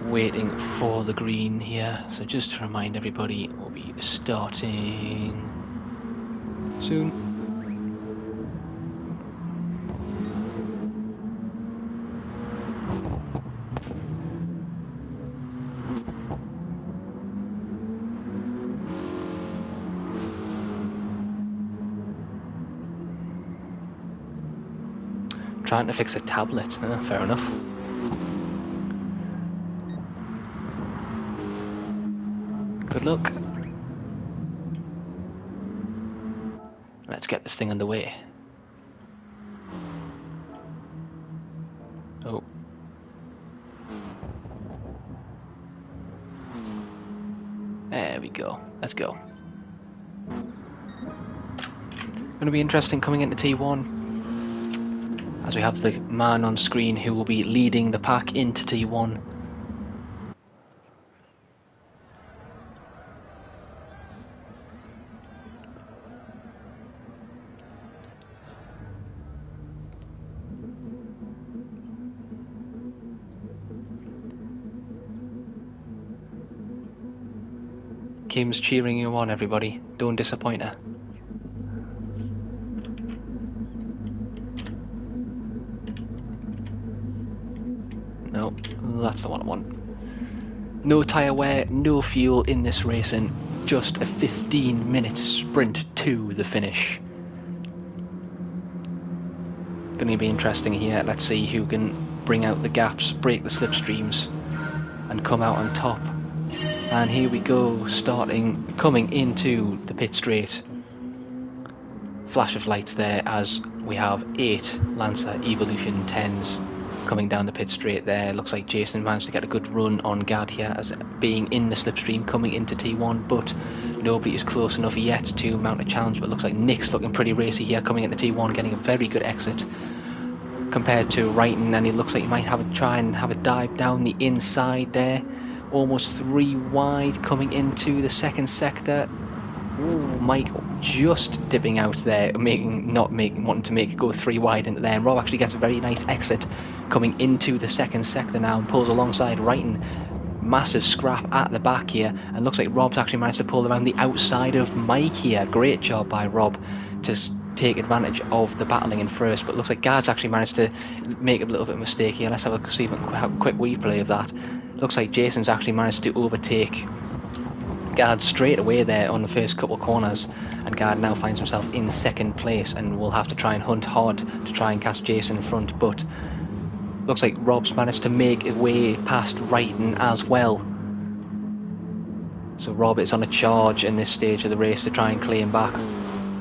Waiting for the green here, so just to remind everybody, we'll be starting soon. Trying to fix a tablet, fair enough. Good luck. Let's get this thing underway. Oh. There we go. Let's go. Going to be interesting coming into T1, as we have the man on screen who will be leading the pack into T1. Kim's cheering you on, everybody. Don't disappoint her. No, that's the one I want. No tyre wear, no fuel in this racing. Just a 15-minute sprint to the finish. Going to be interesting here. Let's see who can bring out the gaps, break the slipstreams, and come out on top. And here we go, coming into the pit straight. Flash of lights there as we have 8 Lancer Evolution 10s coming down the pit straight there. Looks like Jason managed to get a good run on Gad here as being in the slipstream coming into T1, but nobody is close enough yet to mount a challenge. But it looks like Nick's looking pretty racy here coming into T1, getting a very good exit compared to Wrighton, and it looks like he might try and have a dive down the inside there. Almost 3 wide coming into the second sector. Ooh, Mike just dipping out there, wanting to make it go 3 wide into there. And Rob actually gets a very nice exit coming into the second sector now and pulls alongside Wrighton. Massive scrap at the back here, and looks like Rob's actually managed to pull around the outside of Mike here. Great job by Rob to take advantage of the battling in first, but looks like Gad's actually managed to make a little bit of a mistake here. Let's have a quick replay of that. Looks like Jason's actually managed to overtake Gad straight away there on the first couple of corners, and Gad now finds himself in second place and will have to try and hunt hard to try and catch Jason in front, but looks like Rob's managed to make his way past Wrighton as well. So Rob is on a charge in this stage of the race to try and claim back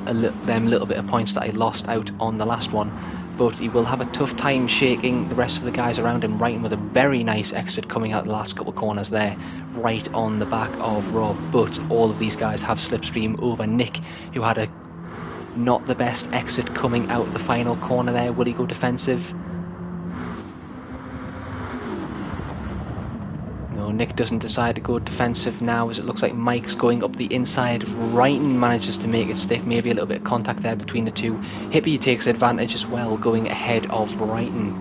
them little bit of points that he lost out on the last one, but he will have a tough time shaking the rest of the guys around him. Wrighton with a very nice exit coming out the last couple of corners there, right on the back of Rob, but all of these guys have slipstream over Nick, who had not the best exit coming out the final corner there. Will he go defensive? No, Nick doesn't decide to go defensive now, as it looks like Mike's going up the inside. Wrighton manages to make it stick, maybe a little bit of contact there between the two. Hippie takes advantage as well, going ahead of Wrighton.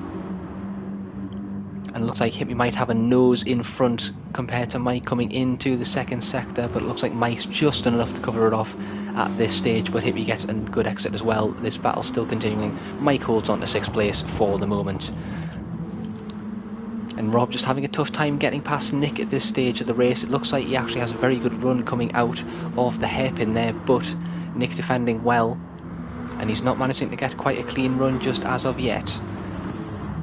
And it looks like Hippie might have a nose in front compared to Mike coming into the second sector, but it looks like Mike's just done enough to cover it off at this stage, but Hippie gets a good exit as well. This battle's still continuing. Mike holds on to 6th place for the moment. And Rob just having a tough time getting past Nick at this stage of the race. It looks like he actually has a very good run coming out of the hairpin there, but Nick defending well, and he's not managing to get quite a clean run just as of yet.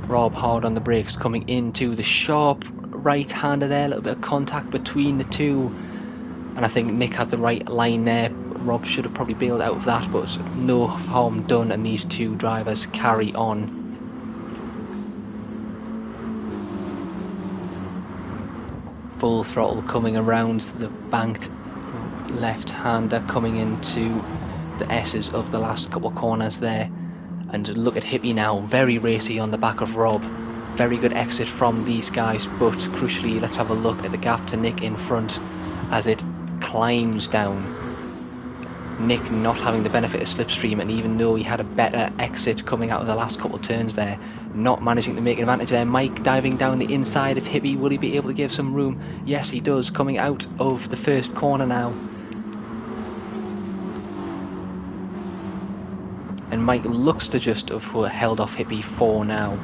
Rob hard on the brakes coming into the sharp right-hander there, a little bit of contact between the two, and I think Nick had the right line there. Rob should have probably bailed out of that, but no harm done, and these two drivers carry on. Full throttle coming around the banked left-hander coming into the S's of the last couple of corners there. And look at Hippie now, very racy on the back of Rob. Very good exit from these guys, but crucially, let's have a look at the gap to Nick in front as it climbs down. Nick not having the benefit of slipstream, and even though he had a better exit coming out of the last couple of turns there, not managing to make an advantage there. Mike diving down the inside of Hippie. Will he be able to give some room? Yes, he does, coming out of the first corner now. And Mike looks to just have held off Hippie for now.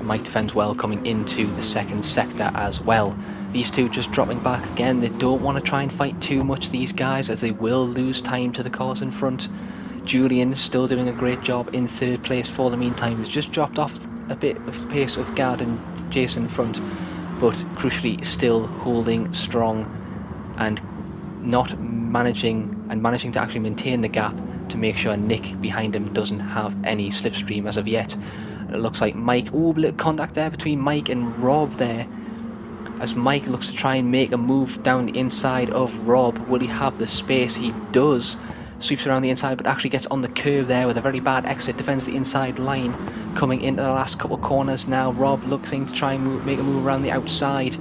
Mike defends well coming into the second sector as well. These two just dropping back again. They don't want to try and fight too much, these guys, as they will lose time to the cars in front. Julian still doing a great job in 3rd place for the meantime. He's just dropped off a bit of the pace of Gad and Jason in front, but crucially still holding strong and managing to actually maintain the gap to make sure Nick behind him doesn't have any slipstream as of yet. It looks like Mike, a little contact there between Mike and Rob there, as Mike looks to try and make a move down the inside of Rob. Will he have the space? He does. Sweeps around the inside, but actually gets on the curve there with a very bad exit. Defends the inside line coming into the last couple of corners now. Rob looking to try and make a move around the outside.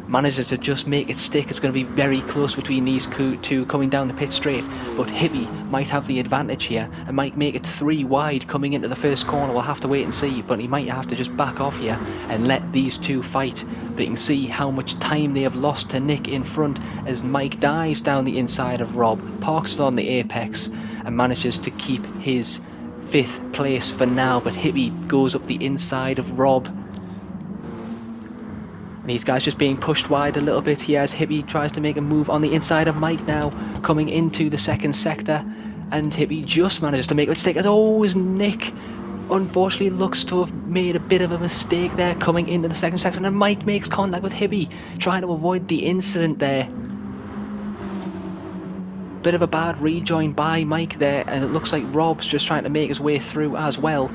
Manages to just make it stick. It's going to be very close between these two coming down the pit straight, but Hippie might have the advantage here and might make it 3 wide coming into the first corner. We'll have to wait and see, but he might have to just back off here and let these two fight. But you can see how much time they have lost to Nick in front as Mike dives down the inside of Rob, parks it on the apex and manages to keep his 5th place for now, but Hippie goes up the inside of Rob. And these guys just being pushed wide a little bit here as Hippie tries to make a move on the inside of Mike now, coming into the second sector. And Hippie just manages to make a mistake. Oh, as Nick unfortunately looks to have made a bit of a mistake there coming into the second sector. And Mike makes contact with Hippie, trying to avoid the incident there. Bit of a bad rejoin by Mike there, and it looks like Rob's just trying to make his way through as well.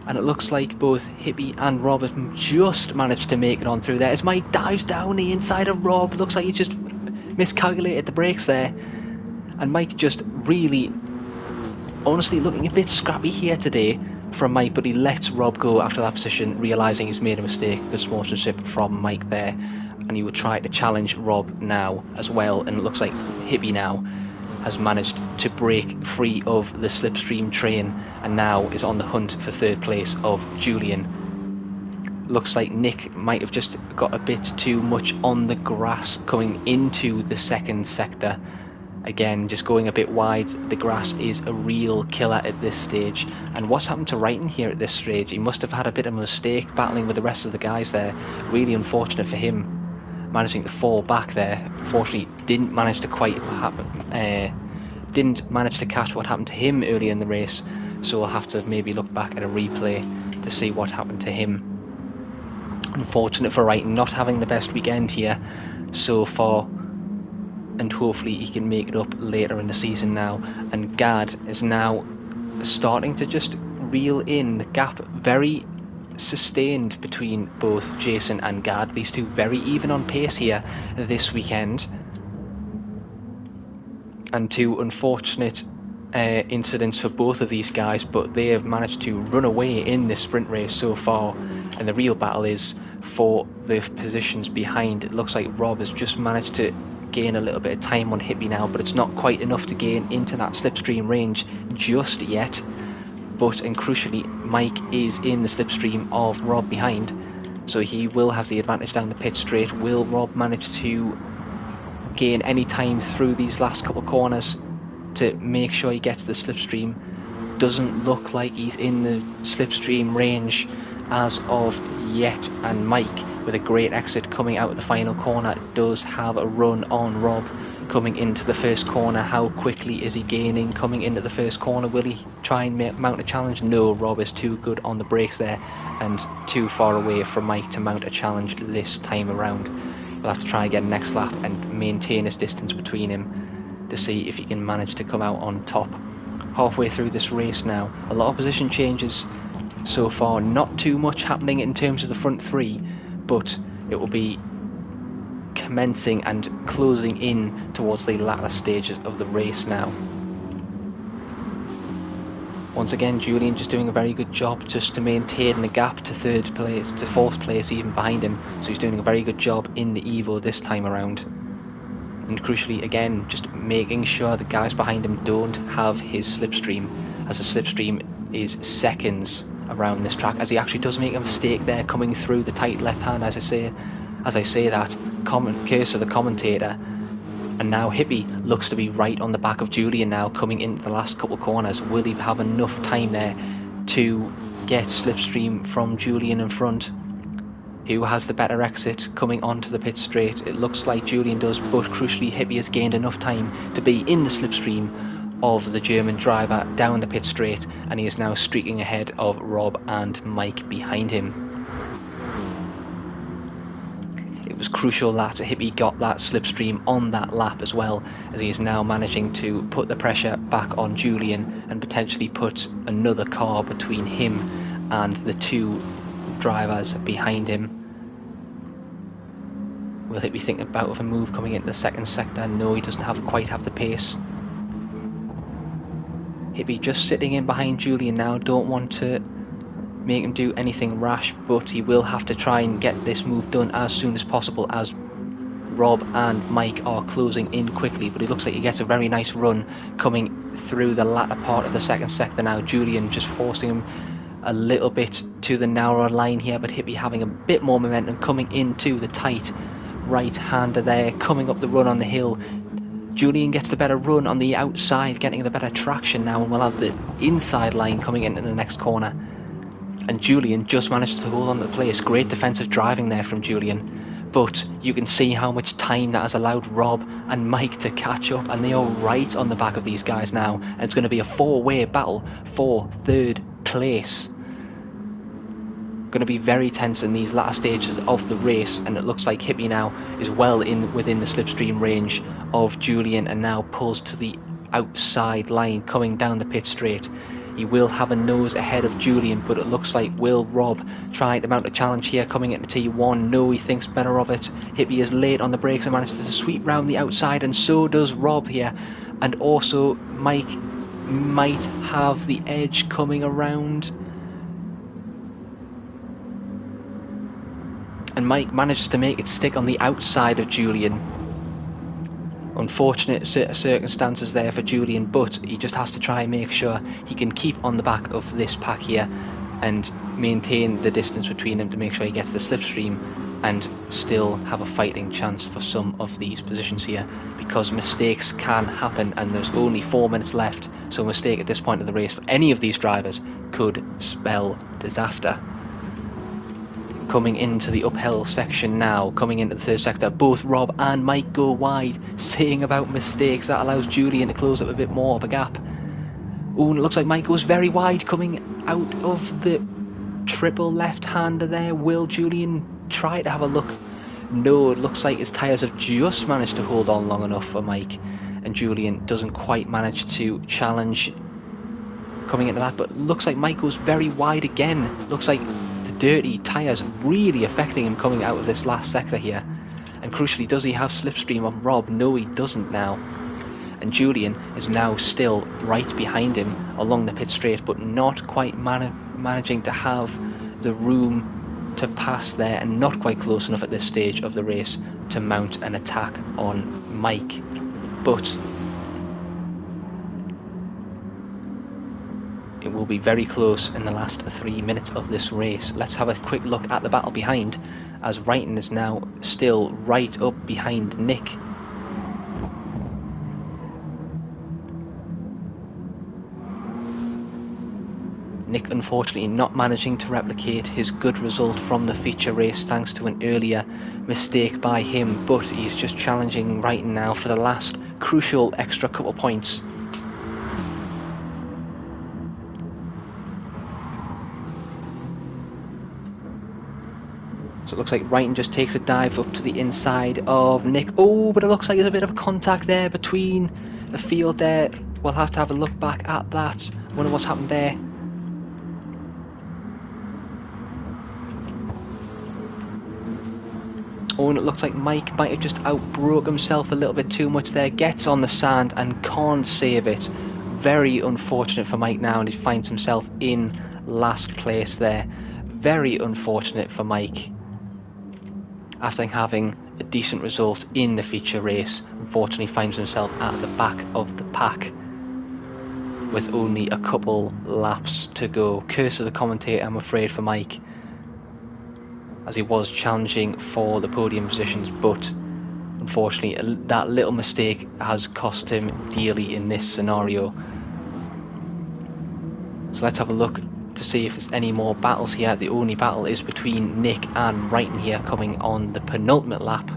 And it looks like both Hippie and Rob have just managed to make it on through there as Mike dives down the inside of Rob. Looks like he just miscalculated the brakes there. And Mike just really, honestly, looking a bit scrappy here today from Mike, but he lets Rob go after that position, realising he's made a mistake. Good sportsmanship from Mike there. And he would try to challenge Rob now as well. And it looks like Hippie now has managed to break free of the slipstream train and now is on the hunt for third place of Julian. Looks like Nick might have just got a bit too much on the grass coming into the second sector. Again, just going a bit wide. The grass is a real killer at this stage. And what's happened to Wrighton here at this stage? He must have had a bit of a mistake battling with the rest of the guys there. Really unfortunate for him, managing to fall back there. Unfortunately, didn't manage to quite happen. Didn't manage to catch what happened to him early in the race. So we'll have to maybe look back at a replay to see what happened to him. Unfortunate for Wrighton, not having the best weekend here so far. And hopefully he can make it up later in the season now. And Gad is now starting to just reel in the gap, very sustained between both Jason and Gad. These two very even on pace here this weekend. And two unfortunate incidents for both of these guys, but they have managed to run away in this sprint race so far. And the real battle is for the positions behind. It looks like Rob has just managed to gain a little bit of time on Hippie now, but it's not quite enough to gain into that slipstream range just yet. But, and crucially, Mike is in the slipstream of Rob behind, so he will have the advantage down the pit straight. Will Rob manage to gain any time through these last couple of corners to make sure he gets the slipstream? Doesn't look like he's in the slipstream range as of yet, and Mike, with a great exit coming out of the final corner, does have a run on Rob coming into the first corner. How quickly is he gaining coming into the first corner? Will he try and mount a challenge? No, Rob is too good on the brakes there and too far away from Mike to mount a challenge this time around. We'll have to try again next lap and maintain his distance between him to see if he can manage to come out on top. Halfway through this race now, a lot of position changes so far, not too much happening in terms of the front three, but it will be commencing and closing in towards the latter stages of the race now. Once again, Julian just doing a very good job just to maintain the gap to third place, to fourth place even behind him, so he's doing a very good job in the Evo this time around. And crucially again, just making sure the guys behind him don't have his slipstream, as the slipstream is seconds around this track, as he actually does make a mistake there coming through the tight left hand. As I say that, cursor the commentator, and now Hippie looks to be right on the back of Julian now coming into the last couple corners. Will he have enough time there to get slipstream from Julian in front? Who has the better exit coming onto the pit straight? It looks like Julian does, but crucially Hippie has gained enough time to be in the slipstream of the German driver down the pit straight, and he is now streaking ahead of Rob and Mike behind him. It was crucial that Hippie got that slipstream on that lap as well, as he is now managing to put the pressure back on Julian and potentially put another car between him and the two drivers behind him. Will Hippie think about a move coming into the second sector? No, he doesn't quite have the pace. Hippie just sitting in behind Julian now. Don't want to make him do anything rash, but he will have to try and get this move done as soon as possible, as Rob and Mike are closing in quickly. But it looks like he gets a very nice run coming through the latter part of the second sector now. Julian just forcing him a little bit to the narrower line here, but Hippie having a bit more momentum coming into the tight right-hander there, coming up the run on the hill. Julian gets the better run on the outside, getting the better traction now, and we'll have the inside line coming into the next corner. And Julian just managed to hold on to the place. Great defensive driving there from Julian. But you can see how much time that has allowed Rob and Mike to catch up. And they are right on the back of these guys now. And it's going to be a four-way battle for third place. Going to be very tense in these latter stages of the race. And it looks like Hippie now is well within the slipstream range of Julian. And now pulls to the outside line coming down the pit straight. He will have a nose ahead of Julian, but it looks like will Rob trying to mount a challenge here coming into T1. No, he thinks better of it. Hippie is late on the brakes and manages to sweep round the outside, and so does Rob here. And also Mike might have the edge coming around. And Mike manages to make it stick on the outside of Julian. Unfortunate circumstances there for Julian, but he just has to try and make sure he can keep on the back of this pack here and maintain the distance between them to make sure he gets the slipstream and still have a fighting chance for some of these positions here, because mistakes can happen and there's only 4 minutes left, so a mistake at this point of the race for any of these drivers could spell disaster. Coming into the uphill section now, coming into the third sector, both Rob and Mike go wide, saying about mistakes. That allows Julian to close up a bit more of a gap. Oh, and it looks like Mike goes very wide coming out of the triple left-hander there. Will Julian try to have a look? No, it looks like his tyres have just managed to hold on long enough for Mike, and Julian doesn't quite manage to challenge coming into that, but looks like Mike goes very wide again. Looks like dirty tyres really affecting him coming out of this last sector here. And crucially, does he have slipstream on Rob? No, he doesn't now. And Julian is now still right behind him along the pit straight, but not quite managing to have the room to pass there, and not quite close enough at this stage of the race to mount an attack on Mike. But it will be very close in the last 3 minutes of this race. Let's have a quick look at the battle behind, as Wrighton is now still right up behind Nick. Nick unfortunately not managing to replicate his good result from the feature race thanks to an earlier mistake by him, but he's just challenging Wrighton now for the last crucial extra couple points. So it looks like Wrighton just takes a dive up to the inside of Nick. Oh, but it looks like there's a bit of a contact there between the field there. We'll have to have a look back at that. Wonder what's happened there. Oh, and it looks like Mike might have just outbroke himself a little bit too much there. Gets on the sand and can't save it. Very unfortunate for Mike now, and he finds himself in last place there. Very unfortunate for Mike. After having a decent result in the feature race, unfortunately finds himself at the back of the pack with only a couple laps to go. Curse of the commentator, I'm afraid, for Mike, as he was challenging for the podium positions, but unfortunately that little mistake has cost him dearly in this scenario. So let's have a look to see if there's any more battles here. The only battle is between Nick and Wrighton here, coming on the penultimate lap.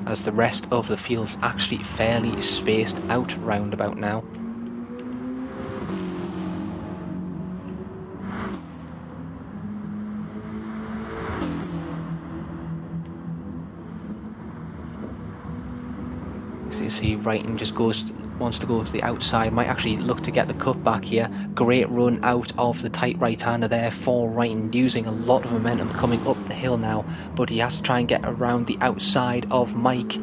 As the rest of the field's actually fairly spaced out roundabout now. So you see Wrighton just wants to go to the outside, might actually look to get the cut back here. Great run out of the tight right-hander there for Wrighton, using a lot of momentum coming up the hill now, but he has to try and get around the outside of Mike.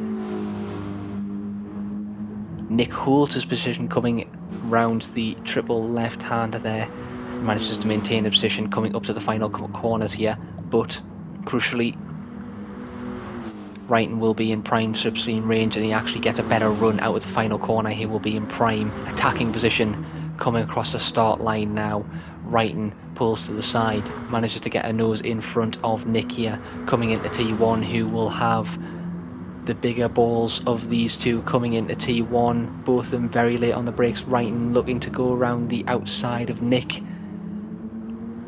Nick holds his position coming round the triple left-hander there, manages to maintain the position coming up to the final corners here, but crucially Wrighton will be in prime slipstream range, and he actually gets a better run out of the final corner. He will be in prime attacking position coming across the start line now. Wrighton pulls to the side, manages to get a nose in front of Nick here coming into T1, who will have the bigger balls of these two coming into T1. Both of them very late on the brakes. Wrighton looking to go around the outside of Nick.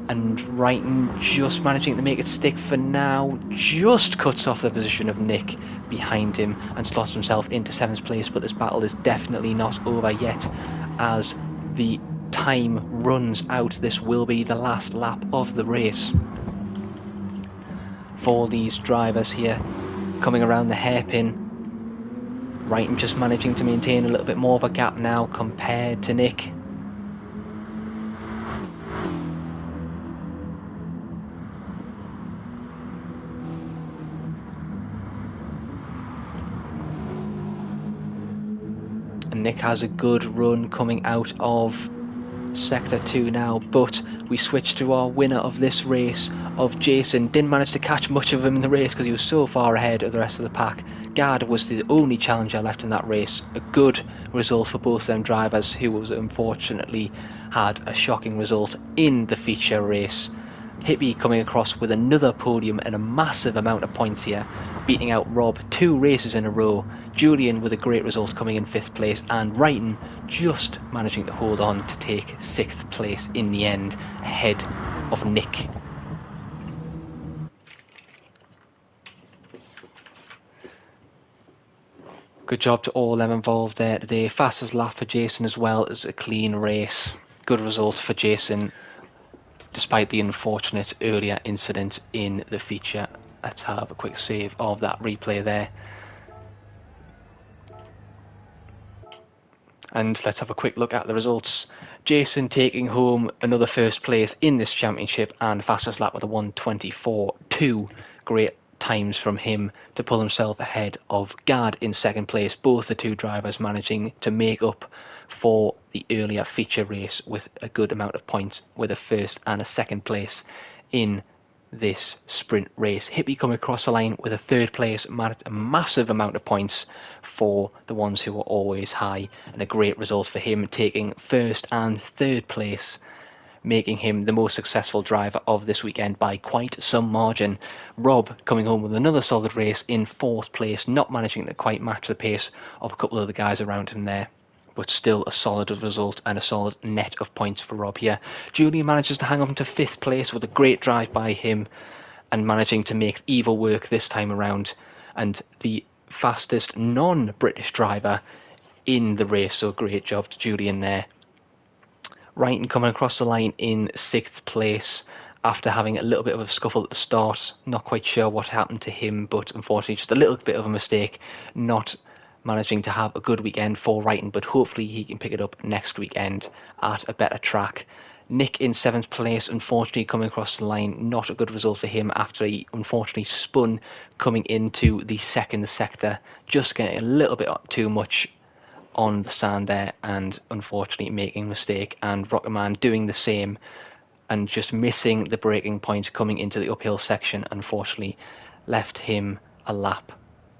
And Wrighton just managing to make it stick for now. Just cuts off the position of Nick behind him and slots himself into 7th place. But this battle is definitely not over yet, as the time runs out. This will be the last lap of the race for these drivers here, coming around the hairpin. Wrighton just managing to maintain a little bit more of a gap now compared to Nick. And Nick has a good run coming out of Sector 2 now, but we switch to our winner of this race, of Jason. Didn't manage to catch much of him in the race because he was so far ahead of the rest of the pack. Gard was the only challenger left in that race. A good result for both them drivers, who was unfortunately had a shocking result in the feature race. Hippie coming across with another podium and a massive amount of points here, beating out Rob 2 races in a row. Julian with a great result coming in 5th place, and Wrighton just managing to hold on to take 6th place in the end, ahead of Nick. Good job to all them involved there today. Fastest lap for Jason as well as a clean race. Good result for Jason, despite the unfortunate earlier incident in the feature. Let's have a quick save of that replay there. And let's have a quick look at the results. Jason taking home another 1st place in this championship, and fastest lap with a 1:24.2. Great times from him to pull himself ahead of Gard in 2nd place. Both the 2 drivers managing to make up for the earlier feature race with a good amount of points, with a 1st and a 2nd place in this sprint race. Hippie coming across the line with a 3rd place, a massive amount of points for the ones who were always high, and a great result for him, taking 1st and 3rd place, making him the most successful driver of this weekend by quite some margin. Rob coming home with another solid race in 4th place, not managing to quite match the pace of a couple of the guys around him there, but still a solid result and a solid net of points for Rob here. Julian manages to hang on to 5th place with a great drive by him, and managing to make evil work this time around, and the fastest non-British driver in the race, so great job to Julian there. Wrighton coming across the line in 6th place after having a little bit of a scuffle at the start. Not quite sure what happened to him, but unfortunately just a little bit of a mistake, not managing to have a good weekend for Wrighton, but hopefully he can pick it up next weekend at a better track. Nick in 7th place, unfortunately coming across the line, not a good result for him after he unfortunately spun coming into the 2nd sector, just getting a little bit too much on the sand there and unfortunately making a mistake, and Rocketman doing the same and just missing the braking point coming into the uphill section, unfortunately left him a lap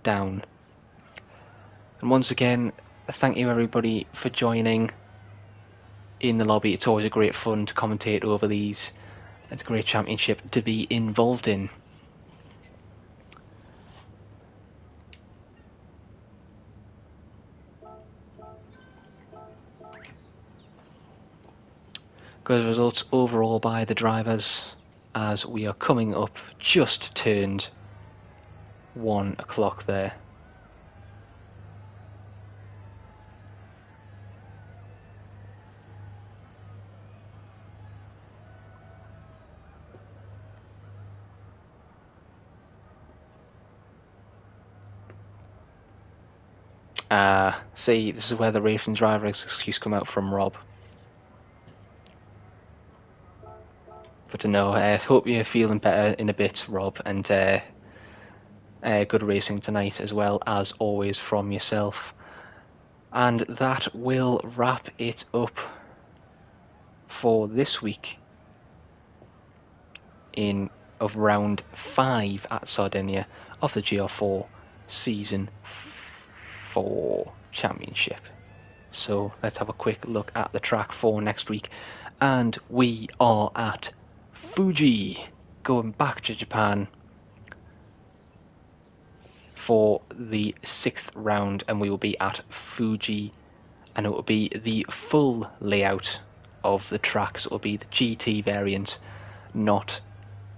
down. And once again, thank you everybody for joining in the lobby. It's always a great fun to commentate over these. It's a great championship to be involved in. Good results overall by the drivers, as we are coming up just turned 1 o'clock there. See, this is where the racing driver excuse come out from, Rob. But to know, hope you're feeling better in a bit, Rob, and good racing tonight as well, as always, from yourself. And that will wrap it up for this week of round 5 at Sardinia of the GR4 Season 4 Championship. So let's have a quick look at the track for next week, and we are at Fuji, going back to Japan for the 6th round, and we will be at Fuji, and it will be the full layout of the tracks. It will be the GT variant, not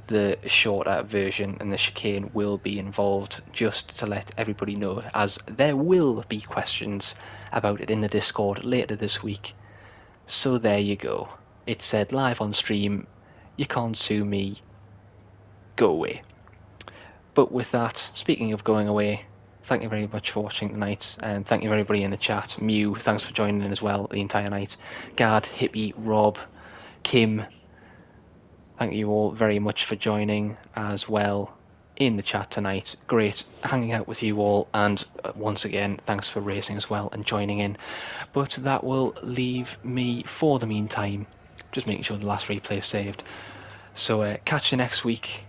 the shorter version, and the chicane will be involved, just to let everybody know, as there will be questions about it in the Discord later this week. So there you go. It said live on stream, you can't sue me, go away. But with that, speaking of going away, thank you very much for watching tonight, and thank you everybody in the chat. Mew, thanks for joining in as well the entire night. Gad, Hippie, Rob, Kim, thank you all very much for joining as well in the chat tonight. Great hanging out with you all, and once again, thanks for racing as well and joining in. But that will leave me, for the meantime, just making sure the last replay is saved. So catch you next week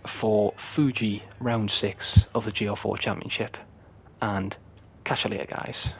for Fuji round 6 of the GR4 Championship, and catch you later, guys.